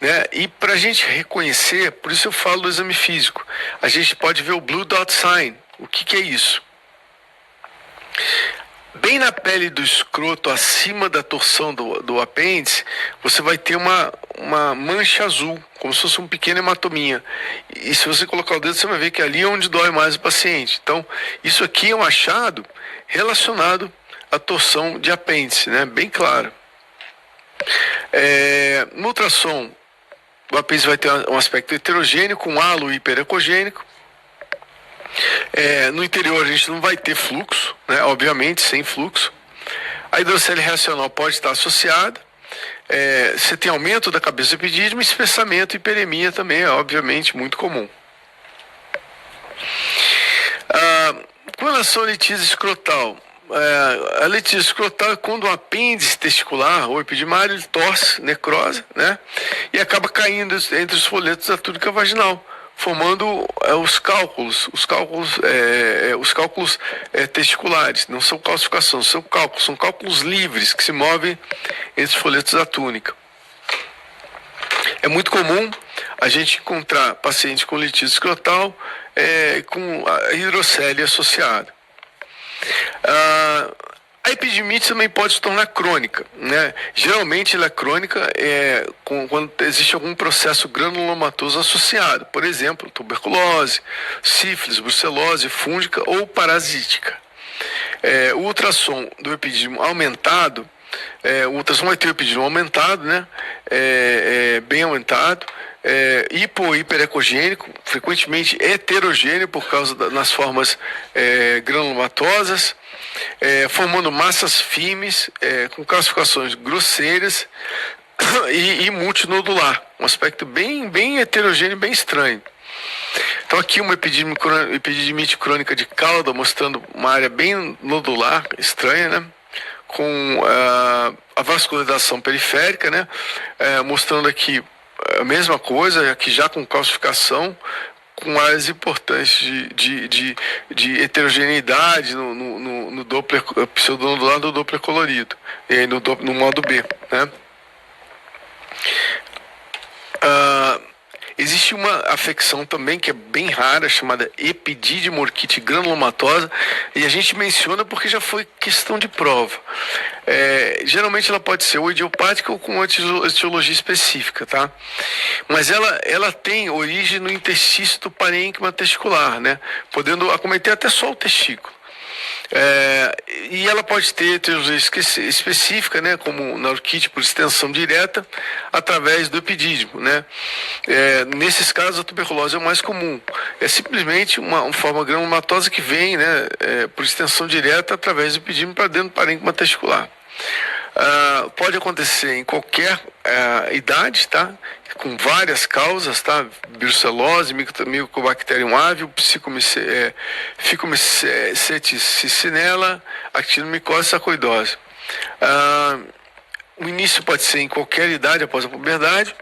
né? E para a gente reconhecer, por isso eu falo do exame físico, a gente pode ver o Blue Dot Sign. O que é isso? Bem na pele do escroto, acima da torção do apêndice, você vai ter uma mancha azul, como se fosse um pequeno hematominha. E se você colocar o dedo, você vai ver que ali é onde dói mais o paciente. Então, isso aqui é um achado relacionado à torção de apêndice, né? Bem claro. No ultrassom, o apêndice vai ter um aspecto heterogêneo, com halo hiperecogênico. No interior a gente não vai ter fluxo, né? Obviamente, sem fluxo. A hidrocele reacional pode estar associada. Você tem aumento da cabeça do epidídimo, espessamento e hiperemia também é obviamente muito comum. Com relação à litise escrotal, a litise escrotal é quando o apêndice testicular ou epidimário ele torce, necrose, né? E acaba caindo entre os folhetos da túnica vaginal, formando os cálculos testiculares. Não são calcificações, são cálculos livres que se movem entre os folhetos da túnica. É muito comum a gente encontrar pacientes com litise escrotal com a hidrocele associada. A epididimite também pode se tornar crônica, né? Geralmente ela é crônica quando existe algum processo granulomatoso associado, por exemplo, tuberculose, sífilis, brucelose, fúngica ou parasítica. O ultrassom do epidídimo aumentado, o ultrassom vai ter o epidídimo aumentado, né? Bem aumentado, hiperecogênico, frequentemente heterogêneo por causa nas formas granulomatosas, formando massas firmes, com calcificações grosseiras e multinodular, um aspecto bem heterogêneo, bem estranho. Então aqui uma epididimite crônica de cauda, mostrando uma área bem nodular, estranha, né? Com a vascularização periférica, né? Mostrando aqui a mesma coisa, aqui já com calcificação, com áreas importantes de heterogeneidade no Doppler pseudonodular do Doppler colorido, e no modo B, né? Existe uma afecção também que é bem rara, chamada epididimorquite granulomatosa, e a gente menciona porque já foi questão de prova. Geralmente ela pode ser ou idiopática ou com uma etiologia específica, tá? Mas ela tem origem no interstício do parênquima testicular, né? Podendo acometer até só o testículo. E ela pode ter etiologia específica, né, como na orquite por extensão direta, através do epidídimo, né? Nesses casos a tuberculose é o mais comum. É simplesmente uma forma granulomatosa que vem, né, por extensão direta através do epidídimo para dentro do parênquima testicular. Pode acontecer em qualquer idade, tá? Com várias causas, tá? Brucelose, Mycobacterium avium, Ficomycetes actinomicose, sarcoidose. O início pode ser em qualquer idade após a puberdade.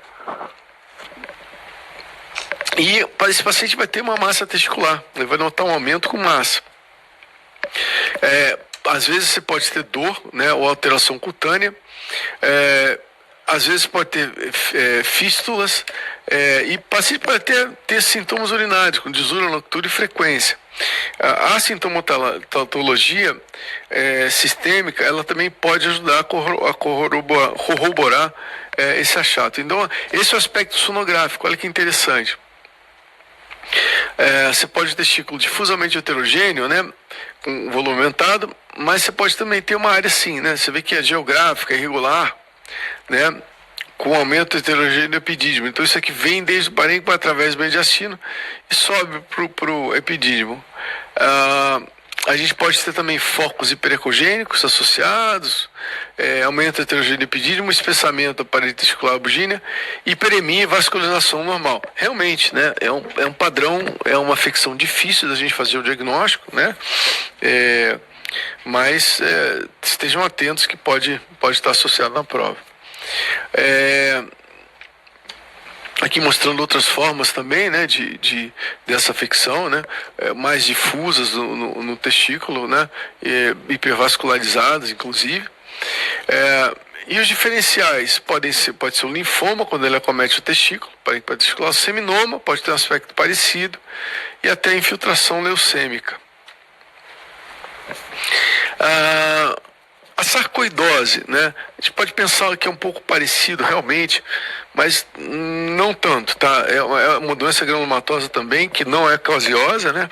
E para esse paciente vai ter uma massa testicular, ele vai notar um aumento com massa. Às vezes você pode ter dor, né, ou alteração cutânea, às vezes pode ter fístulas, e o paciente pode ter sintomas urinários, com desúria nocturna e frequência. A sintomatologia sistêmica, ela também pode ajudar a corroborar esse achado. Então, esse é o aspecto sonográfico, olha que interessante. Você pode ter testículo difusamente heterogêneo, né, com volume aumentado, mas você pode também ter uma área assim, né? Você vê que é geográfica, irregular, né? Com aumento heterogêneo do epidídimo. Então isso aqui vem desde o parênquima através do mediastino e sobe para o epidídimo. A gente pode ter também focos hiperecogênicos associados, aumento heterogêneo do epidídimo, espessamento da parede testicular bugínea, hiperemia e vascularização normal. Realmente, né? É um padrão, é uma afecção difícil da gente fazer o diagnóstico, né? Mas estejam atentos que pode estar associado na prova. Aqui mostrando outras formas também, né, dessa afecção, né, mais difusas no testículo, né, hipervascularizadas, inclusive. E os diferenciais pode ser o linfoma, quando ele acomete o testículo, parênquima testicular, o seminoma, pode ter um aspecto parecido, e até a infiltração leucêmica. A sarcoidose, né? A gente pode pensar que é um pouco parecido realmente, mas não tanto, tá? É uma doença granulomatosa também, que não é caseosa, né?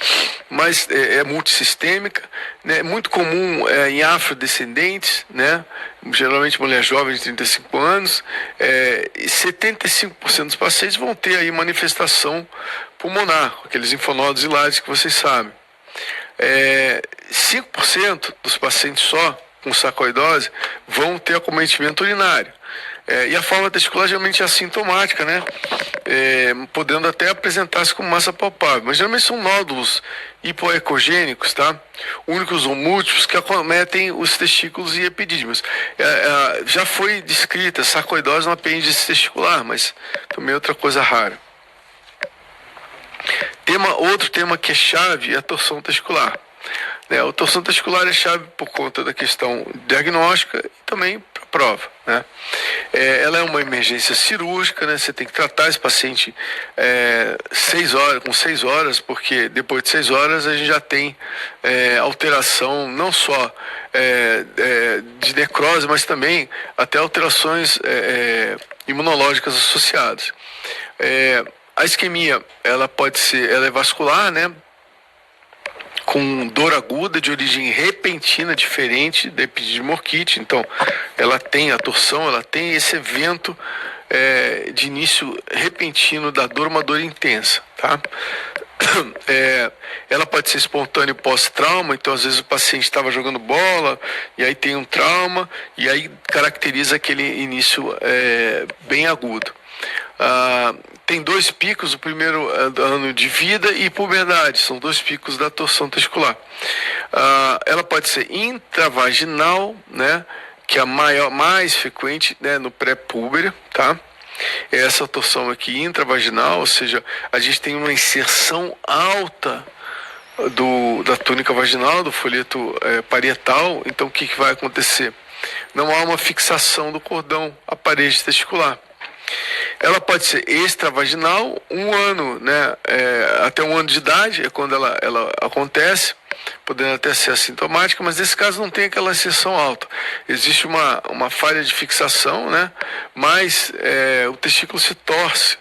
Mas é multissistêmica, né? É muito comum em afrodescendentes, né? Geralmente mulher jovem de 35 anos. 75% dos pacientes vão ter aí manifestação pulmonar, aqueles linfonodos hilares que vocês sabem. 5% dos pacientes só com sarcoidose vão ter acometimento urinário. E a forma testicular geralmente é assintomática, né? Podendo até apresentar-se com massa palpável. Mas geralmente são nódulos hipoecogênicos, tá? Únicos ou múltiplos que acometem os testículos e epidídimos. Já foi descrita sarcoidose no apêndice testicular, mas também é outra coisa rara. Outro tema que é chave é a torção testicular. A torção testicular é chave por conta da questão diagnóstica e também para a prova, né? Ela é uma emergência cirúrgica, né? Você tem que tratar esse paciente 6 horas, com 6 horas, porque depois de 6 horas a gente já tem alteração não só de necrose, mas também até alterações imunológicas associadas. A isquemia, ela é vascular, né? Com dor aguda de origem repentina, diferente da epididimorquite. Então, ela tem a torção, ela tem esse evento de início repentino da dor, uma dor intensa, tá? Ela pode ser espontânea pós-trauma, então às vezes o paciente estava jogando bola e aí tem um trauma e aí caracteriza aquele início bem agudo. Tem 2 picos, o primeiro ano de vida e puberdade, são 2 picos da torção testicular. Ela pode ser intravaginal, né, que é a mais frequente, né, no pré-púbere, tá? Essa torção aqui intravaginal, ou seja, a gente tem uma inserção alta da túnica vaginal, do folheto parietal. Então o que vai acontecer? Não há uma fixação do cordão à parede testicular. Ela pode ser extravaginal, 1 ano, né, até 1 ano de idade, é quando ela acontece, podendo até ser assintomática, mas nesse caso não tem aquela inserção alta. Existe uma falha de fixação, né, mas o testículo se torce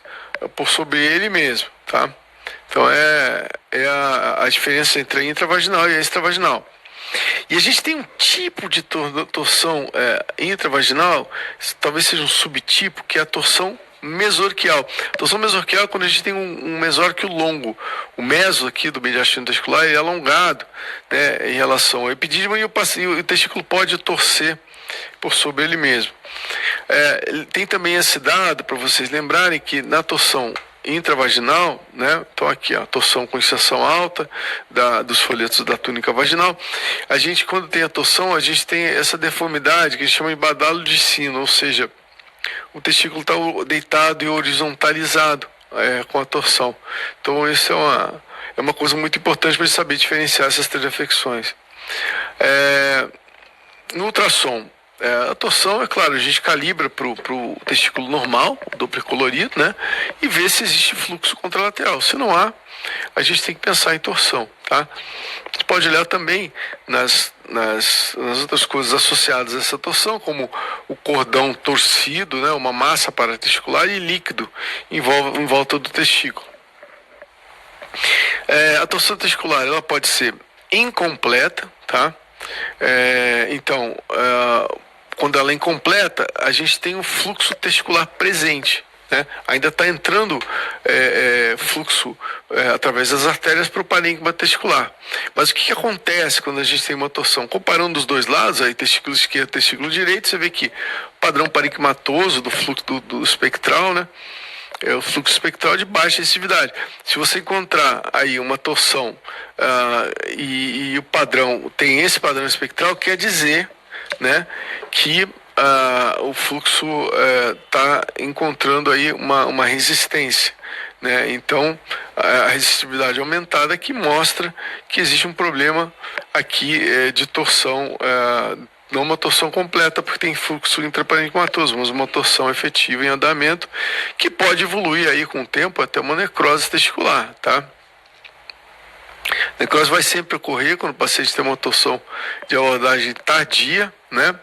por sobre ele mesmo, tá? Então a diferença entre a intravaginal e a extravaginal. E a gente tem um tipo de torção intravaginal, talvez seja um subtipo, que é a torção mesorquial. A torção mesorquial é quando a gente tem um mesórquio longo. O meso aqui do mediastino testicular é alongado, né, em relação ao epidídimo, e o testículo pode torcer por sobre ele mesmo. Tem também esse dado, para vocês lembrarem, que na torção intravaginal, né? Então aqui a torção com inserção alta dos folhetos da túnica vaginal. A gente, quando tem a torção, a gente tem essa deformidade que a gente chama de badalo de sino, ou seja, o testículo está deitado e horizontalizado com a torção. Então isso é uma coisa muito importante para a gente saber diferenciar essas 3 afecções. No ultrassom, a torção, é claro, a gente calibra para o testículo normal, Doppler colorido, né? E vê se existe fluxo contralateral. Se não há, a gente tem que pensar em torção, tá? Você pode olhar também nas outras coisas associadas a essa torção, como o cordão torcido, né? Uma massa paratesticular e líquido em volta do testículo. A torção testicular, ela pode ser incompleta, tá? Então, quando ela é incompleta, a gente tem um fluxo testicular presente, né? Ainda está entrando fluxo através das artérias para o parênquima testicular. Mas o que acontece quando a gente tem uma torção? Comparando os 2 lados, aí testículo esquerdo e testículo direito, você vê que padrão parênquimatoso do fluxo do espectral, né? É o fluxo espectral de baixa estividade. Se você encontrar aí uma torção e o padrão tem esse padrão espectral, quer dizer, né, que o fluxo está encontrando aí uma resistência, né? Então a resistividade aumentada que mostra que existe um problema aqui de torção, não uma torção completa, porque tem fluxo intraparenquimatoso, mas uma torção efetiva em andamento que pode evoluir aí com o tempo até uma necrose testicular, tá? A necrose vai sempre ocorrer quando o paciente tem uma torção de abordagem tardia, né?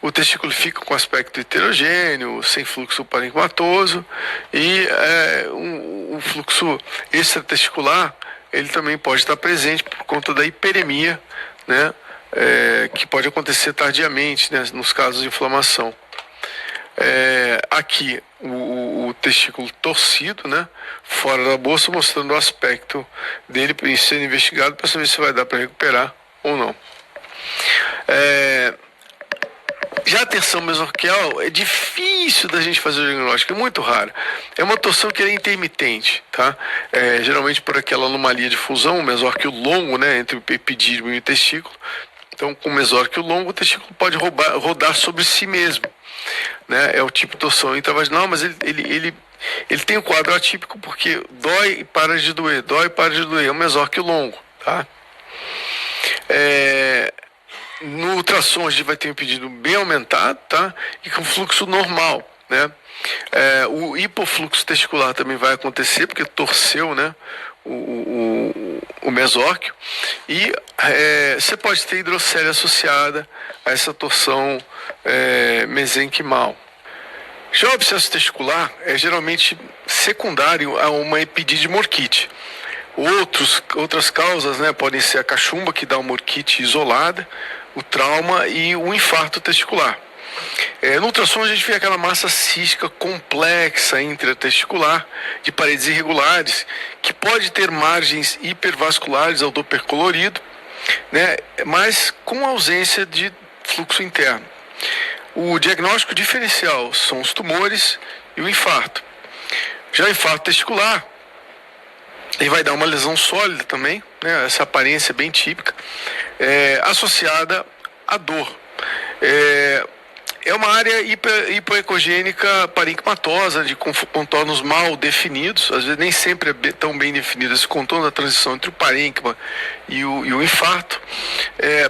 O testículo fica com aspecto heterogêneo, sem fluxo parenquimatoso e o fluxo extratesticular ele também pode estar presente por conta da hiperemia, né? Que pode acontecer tardiamente, né? Nos casos de inflamação. Aqui o testículo torcido, né? Fora da bolsa, mostrando o aspecto dele sendo investigado para saber se vai dar para recuperar ou não. Já a torção mesorquial é difícil da gente fazer o diagnóstico, é muito raro. É uma torção que é intermitente, tá? Geralmente por aquela anomalia de fusão, o mesórquio longo, né, entre o epidídimo e o testículo. Então, com o mesórquio longo, o testículo pode rodar sobre si mesmo, né? É o tipo de torção intravaginal, mas ele tem um quadro atípico porque dói e para de doer, dói e para de doer. É um mesórquio longo, tá? No ultrassom a gente vai ter um impedimento bem aumentado, tá? E com fluxo normal, né? O hipofluxo testicular também vai acontecer, porque torceu, né? O mesórquio. E você pode ter hidrocele associada a essa torção mesenquimal. Já o abscesso testicular é geralmente secundário a uma epidídime orquite. Outras causas, né, podem ser a cachumba, que dá uma orquite isolada, o trauma e o infarto testicular. No ultrassom a gente vê aquela massa cística complexa intratesticular de paredes irregulares que pode ter margens hipervasculares ao Doppler colorido, né, mas com ausência de fluxo interno. O diagnóstico diferencial são os tumores e o infarto. Já o infarto testicular, ele vai dar uma lesão sólida também, né, essa aparência bem típica, associada à dor. É uma área hipoecogênica parenquimatosa, de contornos mal definidos, às vezes nem sempre é tão bem definido esse contorno da transição entre o parênquima e o infarto.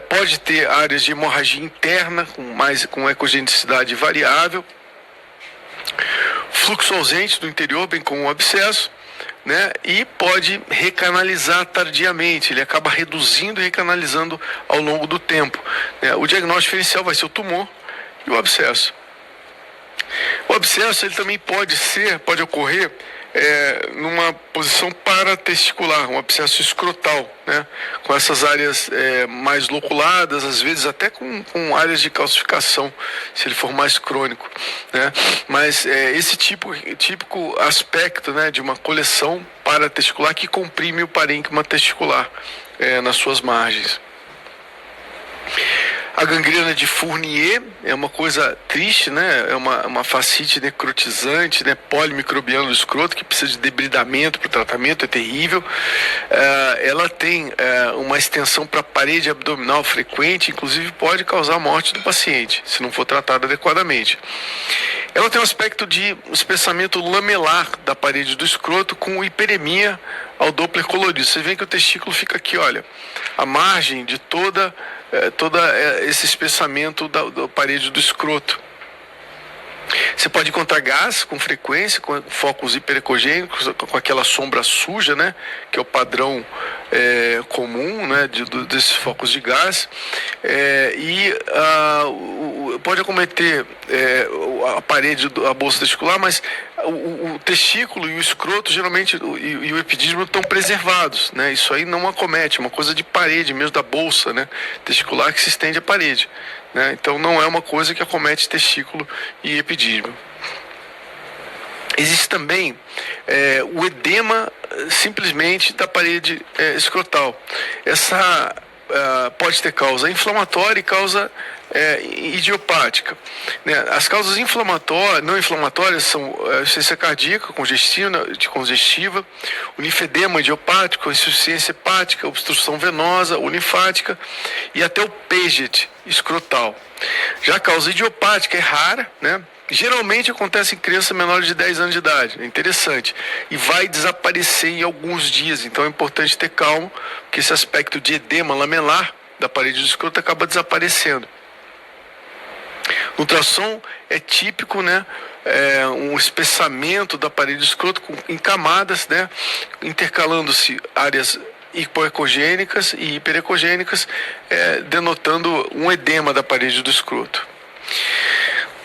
Pode ter áreas de hemorragia interna, com ecogenicidade variável, fluxo ausente do interior, bem como o abscesso, né? E pode recanalizar tardiamente, ele acaba reduzindo e recanalizando ao longo do tempo, né? O diagnóstico diferencial vai ser o tumor e o abscesso. O abscesso ele também pode ocorrer numa posição paratesticular, um abscesso escrotal, né? Com essas áreas mais loculadas, às vezes até com áreas de calcificação, se ele for mais crônico, né? Mas esse típico aspecto, né, de uma coleção paratesticular que comprime o parênquima testicular nas suas margens. A gangrena de Fournier é uma coisa triste, né? É uma fascite necrotizante, né? Polimicrobiana do escroto, que precisa de debridamento para o tratamento, é terrível. Ela tem uma extensão para a parede abdominal frequente, inclusive pode causar a morte do paciente, se não for tratada adequadamente. Ela tem um aspecto de espessamento lamelar da parede do escroto com hiperemia ao Doppler colorido. Você vê que o testículo fica aqui, olha, a margem de toda esse espessamento da parede do escroto. Você pode encontrar gás com frequência, com focos hiperecogênicos, com aquela sombra suja, né, que é o padrão comum, né, desses focos de gás, pode acometer a parede, a bolsa testicular, mas o testículo e o escroto geralmente e o epidídimo estão preservados, né? Isso aí não acomete, é uma coisa de parede mesmo da bolsa, né, testicular que se estende à parede, né? Então não é uma coisa que acomete testículo e epidídimo. Existe também o edema simplesmente da parede escrotal. Essa pode ter causa inflamatória e causa idiopática, né? As causas não inflamatórias são insuficiência cardíaca, congestiva, o linfedema idiopático, insuficiência hepática, obstrução venosa, linfática e até o Paget escrotal. Já a causa idiopática é rara, né? Geralmente acontece em crianças menores de 10 anos de idade, é interessante, e vai desaparecer em alguns dias, então é importante ter calma, porque esse aspecto de edema lamelar da parede do escroto acaba desaparecendo. No ultrassom é típico, né, um espessamento da parede do escroto em camadas, né, intercalando-se áreas hipoecogênicas e hiperecogênicas, denotando um edema da parede do escroto.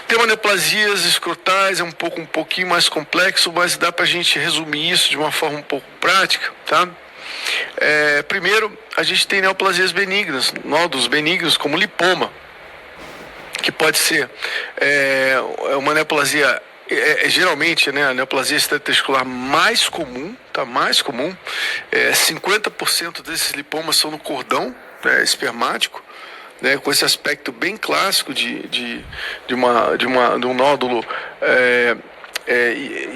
Tem uma neoplasias escrotais, é um pouquinho mais complexo, mas dá para a gente resumir isso de uma forma um pouco prática, tá? Primeiro, a gente tem neoplasias benignas, nódulos benignos como lipoma, que pode ser uma neoplasia, geralmente, né, a neoplasia extratescular mais comum, tá? Mais comum, 50% desses lipomas são no cordão espermático, né, com esse aspecto bem clássico de um nódulo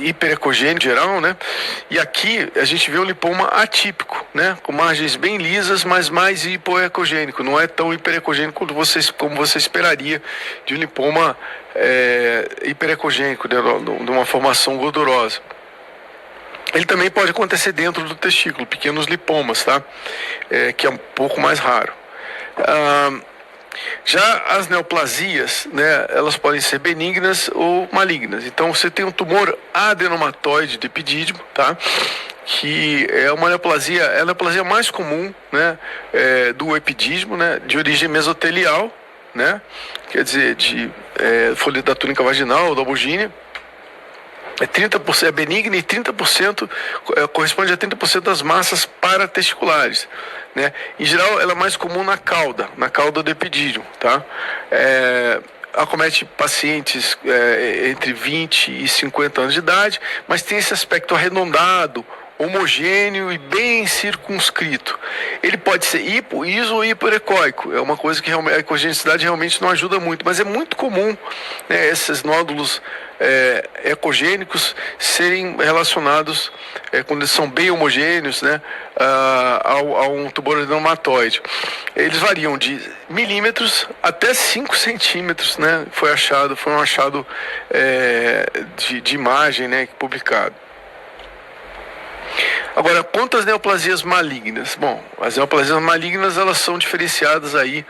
hiperecogênico geral, né? E aqui a gente vê um lipoma atípico, né? Com margens bem lisas, mas mais hipoecogênico. Não é tão hiperecogênico como você esperaria de um lipoma hiperecogênico, né? De uma formação gordurosa. Ele também pode acontecer dentro do testículo, pequenos lipomas, tá? Que é um pouco mais raro. Já as neoplasias, né, elas podem ser benignas ou malignas. Então, você tem um tumor adenomatoide do epidídimo, tá? Que é uma neoplasia, é a neoplasia mais comum, né, do epidídimo, né, de origem mesotelial, né? Quer dizer, de folha da túnica vaginal ou da albuginea. 30% é benigna e 30% corresponde a 30% das massas paratesticulares, né? Em geral, ela é mais comum na cauda do epidídimo, tá? Acomete pacientes entre 20 e 50 anos de idade, mas tem esse aspecto arredondado, homogêneo e bem circunscrito. Ele pode ser iso ou hiperecóico. É uma coisa que a ecogenicidade realmente não ajuda muito, mas é muito comum, né, esses nódulos ecogênicos serem relacionados, quando eles são bem homogêneos, né, a um tumor adenomatoide. Eles variam de milímetros até 5 centímetros, né? Foi um achado de imagem, né, publicado. Agora, quanto às neoplasias malignas? Bom, as neoplasias malignas, elas são diferenciadas aí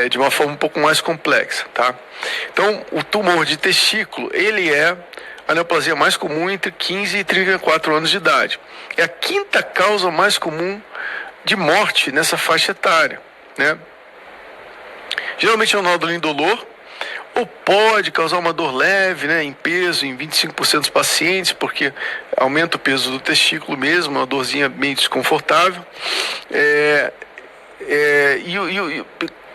de uma forma um pouco mais complexa, tá? Então, o tumor de testículo, ele é a neoplasia mais comum entre 15 e 34 anos de idade. É a quinta causa mais comum de morte nessa faixa etária, né? Geralmente é um nódulo indolor, ou pode causar uma dor leve, né, em peso, em 25% dos pacientes, porque aumenta o peso do testículo mesmo, uma dorzinha meio desconfortável.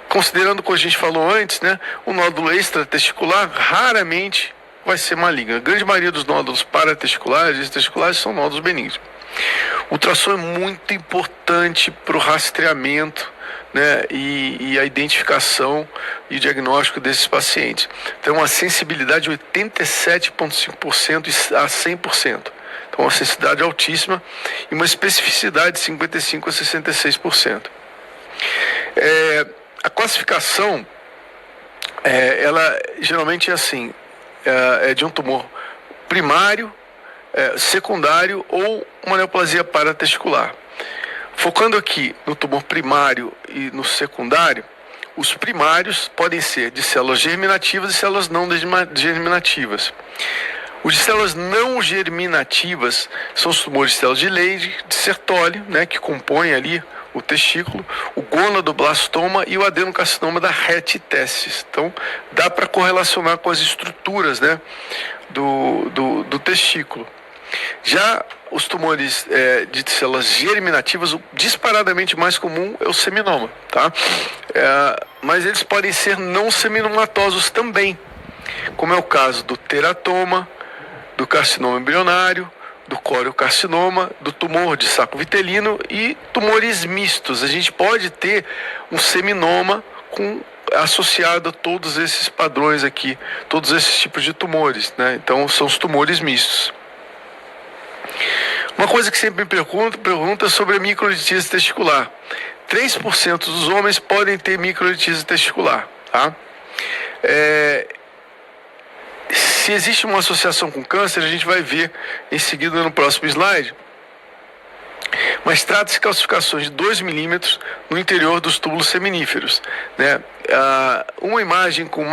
Considerando o que a gente falou antes, né, o nódulo extratesticular raramente vai ser maligno. A grande maioria dos nódulos paratesticulares e testiculares são nódulos benignos. O ultrassom é muito importante para o rastreamento, né, e a identificação e diagnóstico desses pacientes. Tem uma sensibilidade de 87,5% a 100%. Então, uma sensibilidade altíssima e uma especificidade de 55% a 66%. A classificação, ela geralmente é assim, é de um tumor primário, secundário ou uma neoplasia paratesticular. Focando aqui no tumor primário e no secundário, os primários podem ser de células germinativas e células não germinativas. Os de células não germinativas são os tumores de células de Leydig, de Sertoli, né, que compõem ali o testículo, o gonadoblastoma e o adenocarcinoma da rete-testis. Então, dá para correlacionar com as estruturas, né, do testículo. Já os tumores de células germinativas, o disparadamente mais comum é o seminoma, tá? Mas eles podem ser não seminomatosos também, como é o caso do teratoma, do carcinoma embrionário, do coriocarcinoma, do tumor de saco vitelino e tumores mistos. A gente pode ter um seminoma associado a todos esses padrões aqui, todos esses tipos de tumores, né? Então, são os tumores mistos. Uma coisa que sempre me pergunta é sobre a microlitise testicular. 3% dos homens podem ter microlitise testicular, tá? Se existe uma associação com câncer, a gente vai ver em seguida no próximo slide. Mas trata-se de calcificações de 2 milímetros no interior dos túbulos seminíferos, né? Uma imagem com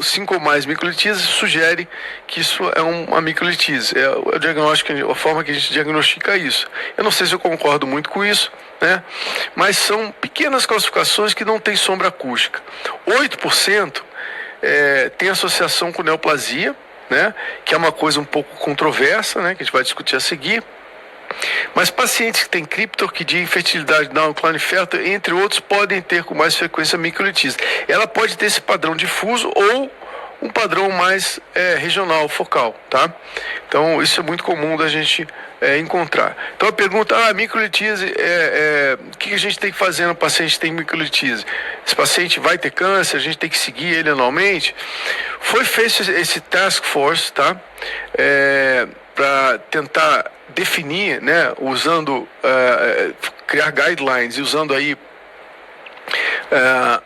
5 ou mais microlitizes sugere que isso é uma microlitise. É o diagnóstico, a forma que a gente diagnostica isso. Eu não sei se eu concordo muito com isso, né? Mas são pequenas calcificações que não têm sombra acústica. 8% tem associação com neoplasia, né? Que é uma coisa um pouco controversa, né? Que a gente vai discutir a seguir. Mas pacientes que têm criptorquidia, infertilidade, Down, Klinefelter, entre outros, podem ter com mais frequência microlitise. Ela pode ter esse padrão difuso ou um padrão mais regional, focal, tá? Então, isso é muito comum da gente encontrar. Então, a pergunta, microlitise, o que a gente tem que fazer no paciente que tem microlitise? Esse paciente vai ter câncer, a gente tem que seguir ele anualmente? Foi feito esse task force, tá? Para tentar definir, né, criar guidelines e usando aí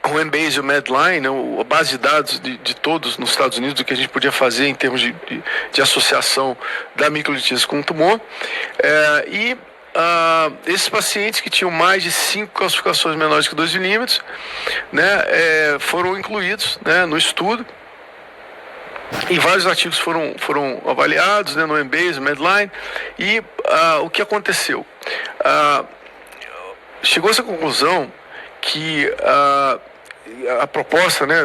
o Embase e o Medline, né, a base de dados de todos nos Estados Unidos, do que a gente podia fazer em termos de associação da microlitise com o tumor. Esses pacientes que tinham mais de 5 calcificações menores que 2 milímetros, né, foram incluídos, né, no estudo. E vários artigos foram avaliados, né, no Embase, no Medline, e o que aconteceu? Chegou-se à conclusão que a proposta, né,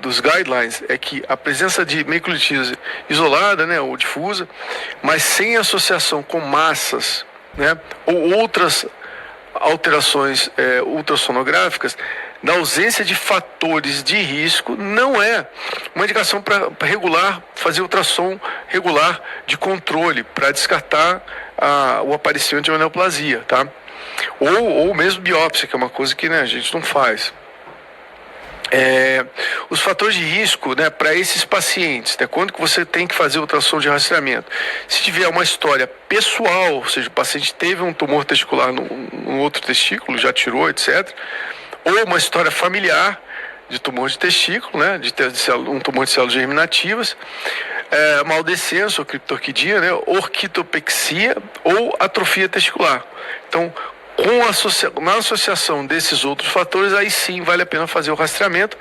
dos guidelines é que a presença de microlitise isolada, né, ou difusa, mas sem associação com massas, né, ou outras alterações ultrassonográficas, na ausência de fatores de risco, não é uma indicação para fazer ultrassom regular de controle, para descartar o aparecimento de uma neoplasia, tá? Ou mesmo biópsia, que é uma coisa que, né, a gente não faz. Os fatores de risco, né, para esses pacientes, né, quando que você tem que fazer ultrassom de rastreamento? Se tiver uma história pessoal, ou seja, o paciente teve um tumor testicular no outro testículo, já tirou, etc., ou uma história familiar de tumor de testículo, né, um tumor de células germinativas, maldescenso ou criptorquidia, né, orquitopexia ou atrofia testicular. Então, na associação desses outros fatores, aí sim vale a pena fazer o rastreamento.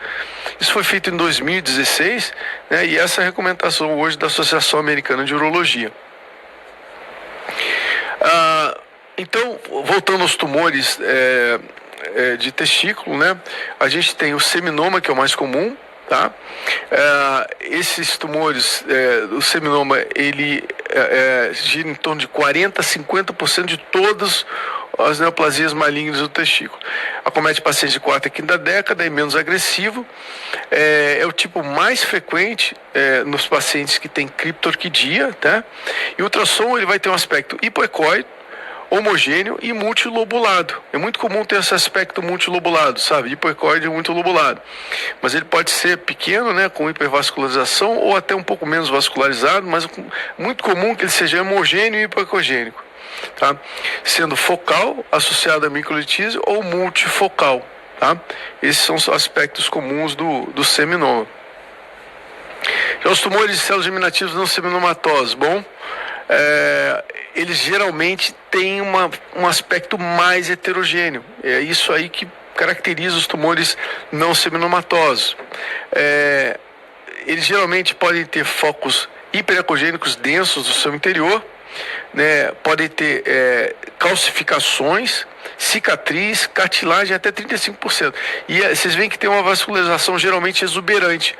Isso foi feito em 2016, né, e essa é a recomendação hoje da Associação Americana de Urologia. Então, voltando aos tumores de testículo, né, a gente tem o seminoma, que é o mais comum, tá? Esses tumores, o seminoma, ele gira em torno de 40% a 50% de todas as neoplasias malignas do testículo. Acomete pacientes de 4ª e 5ª década, é menos agressivo, é o tipo mais frequente nos pacientes que têm criptorquidia, tá? E o ultrassom, ele vai ter um aspecto hipoecóide, homogêneo e multilobulado. É muito comum ter esse aspecto multilobulado, sabe? Hipoecóide e multilobulado. Mas ele pode ser pequeno, né, com hipervascularização, ou até um pouco menos vascularizado, mas muito comum que ele seja homogêneo e hipoecogênico, tá? Sendo focal, associado a microlitise, ou multifocal, tá? Esses são os aspectos comuns do seminoma. Já os tumores de células germinativas não seminomatosos, eles geralmente têm um aspecto mais heterogêneo. É isso aí que caracteriza os tumores não seminomatosos. Eles geralmente podem ter focos hiperecogênicos densos no seu interior, né? Podem ter calcificações, cicatriz, cartilagem até 35%. E vocês veem que tem uma vascularização geralmente exuberante.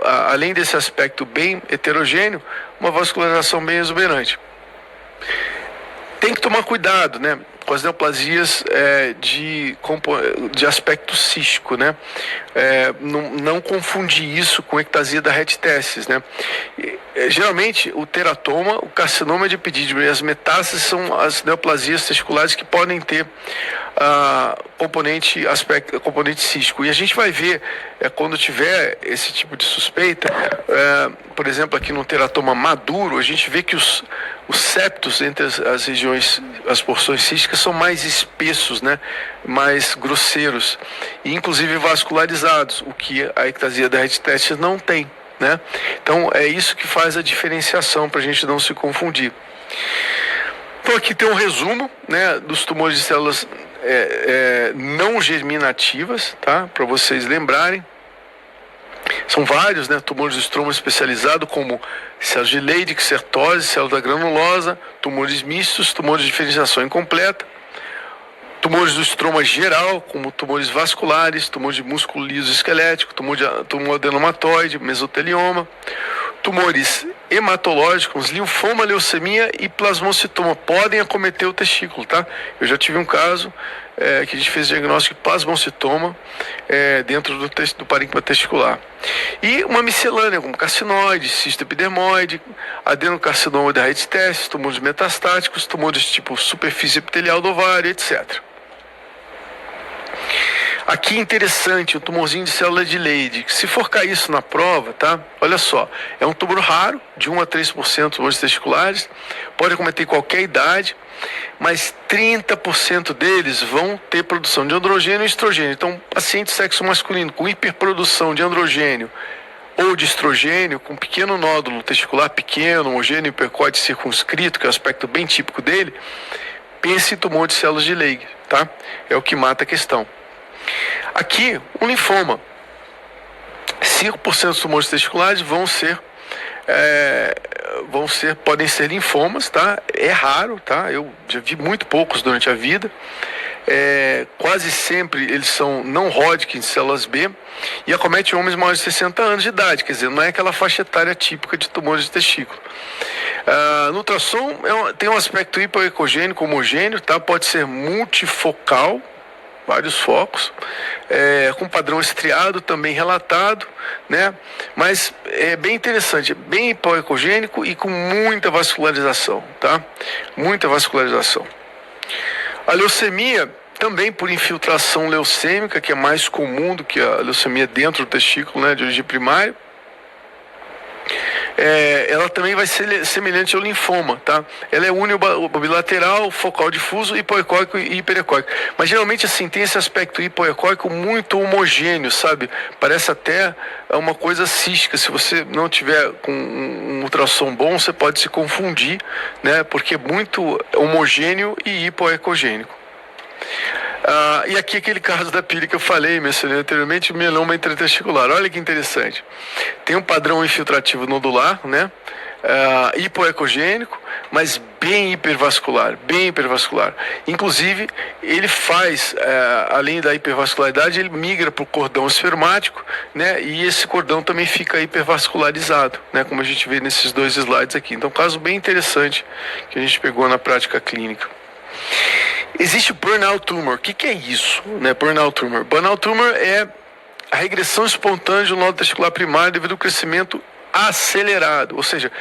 Além desse aspecto bem heterogêneo, uma vascularização bem exuberante. Tem que tomar cuidado, né, com as neoplasias de aspecto cístico, né? Não confundir isso com ectasia da reticésis, né? Geralmente o teratoma, o carcinoma de epidídimo e as metástases são as neoplasias testiculares que podem ter componente cístico. E a gente vai ver quando tiver esse tipo de suspeita, por exemplo, aqui no teratoma maduro, a gente vê que os septos entre as regiões, as porções císticas são mais espessos, né? Mais grosseiros e inclusive vascularizados, o que a ectasia da reticésis não tem, né? Então é isso que faz a diferenciação para a gente não se confundir. Então aqui tem um resumo, né, dos tumores de células não germinativas, tá? Para vocês lembrarem. São vários, né? Tumores do estroma especializado, como células de Leydig, certose, célula granulosa, tumores mistos, tumores de diferenciação incompleta, tumores do estroma geral, como tumores vasculares, tumores de músculo liso esquelético, tumor adenomatoide, mesotelioma, tumores hematológicos, linfoma, leucemia e plasmocitoma podem acometer o testículo, tá? Eu já tive um caso que a gente fez diagnóstico de plasmocitoma dentro do parênquima testicular. E uma miscelânea, como carcinoide, cisto epidermoide, adenocarcinoma da rede testes, tumores metastáticos, tumores tipo superfície epitelial do ovário, etc. Aqui interessante, um tumorzinho de célula de Leydig. Se for cair isso na prova, tá? Olha só, é um tumor raro, de 1 a 3% de tumores testiculares, pode acometer em qualquer idade, mas 30% deles vão ter produção de androgênio e estrogênio. Então, paciente sexo masculino com hiperprodução de androgênio ou de estrogênio, com pequeno nódulo testicular pequeno, homogêneo, hipercóide circunscrito, que é o aspecto bem típico dele, pense em tumor de células de Leydig, tá? É o que mata a questão. Aqui, um linfoma. 5% dos tumores testiculares podem ser linfomas, tá? É raro, tá? Eu já vi muito poucos durante a vida. Quase sempre eles são não Hodgkin, células B, e acomete homens maiores de 60 anos de idade, quer dizer, não é aquela faixa etária típica de tumores de testículo. No ultrassom tem um aspecto hipoecogênico homogêneo, tá? Pode ser multifocal, vários focos, com padrão estriado também relatado, né? Mas é bem interessante, bem hipoecogênico e com muita vascularização, tá? Muita vascularização. A leucemia, também por infiltração leucêmica, que é mais comum do que a leucemia dentro do testículo, né, de origem primária. Ela também vai ser semelhante ao linfoma, tá? Ela é unibilateral, focal difuso, hipoecóico e hiperecóico. Mas geralmente assim, tem esse aspecto hipoecóico muito homogêneo, sabe? Parece até uma coisa cística. Se você não tiver com um ultrassom bom, você pode se confundir, né? Porque é muito homogêneo e hipoecogênico. E aqui aquele caso da pili que eu falei, mencionei anteriormente, o mieloma intratesticular. Olha que interessante. Tem um padrão infiltrativo nodular, né? Hipoecogênico, mas bem hipervascular, bem hipervascular. Inclusive, ele faz, além da hipervascularidade, ele migra para o cordão espermático, né? E esse cordão também fica hipervascularizado, né? Como a gente vê nesses dois slides aqui. Então, um caso bem interessante que a gente pegou na prática clínica. Existe o burnout tumor. O que é isso, né? Burnout tumor. Burnout tumor é a regressão espontânea de um nódulo testicular primário devido ao crescimento acelerado. Ou seja,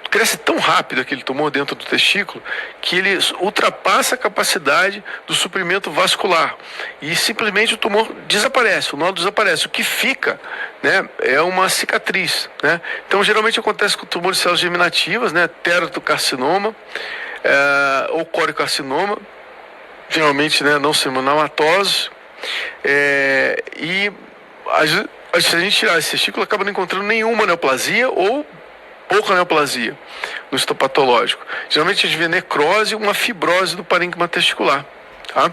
cresce tão rápido aquele tumor dentro do testículo que ele ultrapassa a capacidade do suprimento vascular. E simplesmente o tumor desaparece, o nódulo desaparece. O que fica, né, é uma cicatriz, né? Então, geralmente acontece com tumores de células germinativas, né? Teratocarcinoma ou coriocarcinoma. Geralmente, né, não seminalmatose, e se a gente tirar esse testículo, acaba não encontrando nenhuma neoplasia ou pouca neoplasia no histopatológico. Geralmente a gente vê necrose e uma fibrose do parênquima testicular, tá?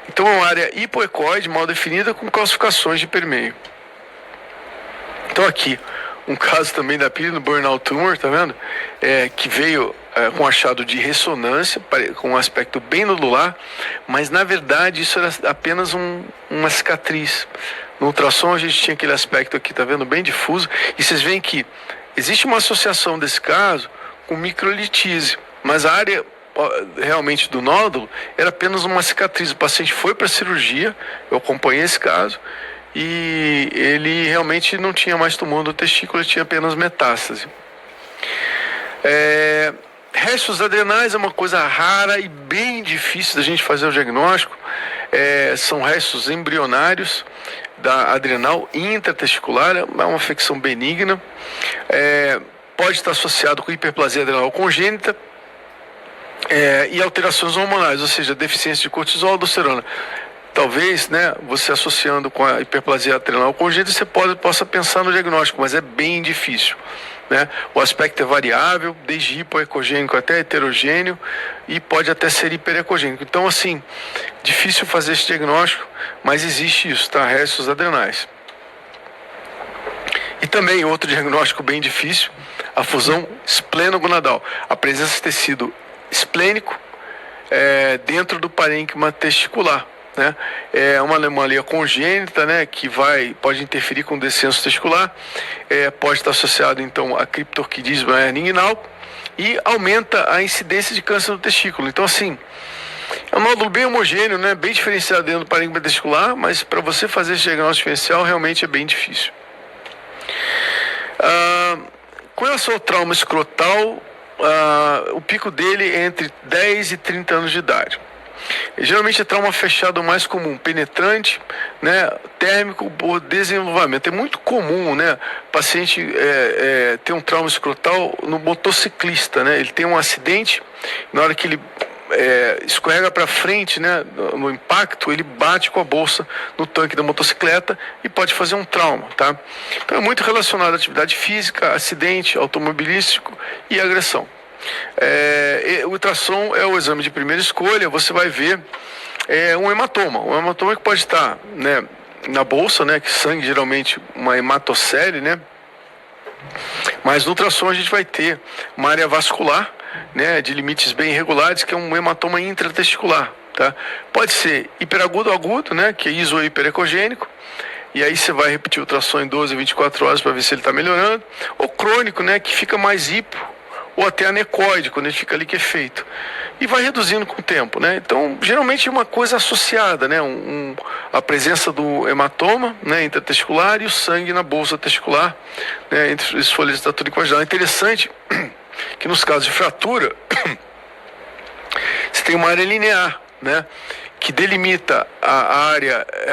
Então é uma área hipoecóide mal definida com calcificações de permeio. Então aqui, um caso também da pili no burnout tumor, tá vendo? Que veio com achado de ressonância, com um aspecto bem nodular, mas na verdade isso era apenas uma cicatriz. No ultrassom a gente tinha aquele aspecto aqui, tá vendo? Bem difuso, e vocês veem que existe uma associação desse caso com microlitise, mas a área realmente do nódulo era apenas uma cicatriz. O paciente foi para a cirurgia, eu acompanhei esse caso, e ele realmente não tinha mais tumor no testículo, ele tinha apenas metástase. Restos adrenais é uma coisa rara e bem difícil da gente fazer o diagnóstico. São restos embrionários da adrenal intratesticular, é uma afecção benigna. Pode estar associado com hiperplasia adrenal congênita e alterações hormonais, ou seja, deficiência de cortisol e aldosterona. talvez, né, você associando com a hiperplasia adrenal congênita, você possa pensar no diagnóstico, mas é bem difícil, né? O aspecto é variável, desde hipoecogênico até heterogêneo, e pode até ser hiperecogênico. Então, assim, difícil fazer esse diagnóstico, mas existe isso, tá? Restos adrenais. E também outro diagnóstico bem difícil, a fusão esplenogonadal, a presença de tecido esplênico dentro do parênquima testicular, né? É uma anomalia congênita, né, que pode interferir com o descenso testicular, pode estar associado então a criptorquidismo inguinal e aumenta a incidência de câncer no testículo. Então, assim, é um nódulo bem homogêneo, né, bem diferenciado dentro do parênquima testicular, mas para você fazer esse diagnóstico diferencial realmente é bem difícil. Com relação ao trauma escrotal, o pico dele é entre 10 e 30 anos de idade. Geralmente é trauma fechado mais comum, penetrante, né, térmico por desenvolvimento. É muito comum, né, paciente ter um trauma escrotal no motociclista, né? Ele tem um acidente, na hora que ele escorrega para frente, né, no impacto, ele bate com a bolsa no tanque da motocicleta e pode fazer um trauma, tá? Então é muito relacionado à atividade física, acidente automobilístico e agressão. O ultrassom é o exame de primeira escolha. Você vai ver um hematoma que pode estar, né, na bolsa, né, que sangue geralmente uma hematocele, né? Mas no ultrassom a gente vai ter uma área vascular, né, de limites bem irregulares, que é um hematoma intratesticular, tá? Pode ser hiperagudo ou agudo, né, que é iso ou hiperecogênico, e aí você vai repetir o ultrassom em 12 a 24 horas para ver se ele está melhorando, ou crônico, né, que fica mais hipo, ou até anecoide, quando ele fica liquefeito, e vai reduzindo com o tempo, né? Então, geralmente é uma coisa associada, né? A presença do hematoma, né, intratesticular, e o sangue na bolsa testicular, né, entre as folhas da túnica vaginal. É interessante que nos casos de fratura, você tem uma área linear, né, que delimita a área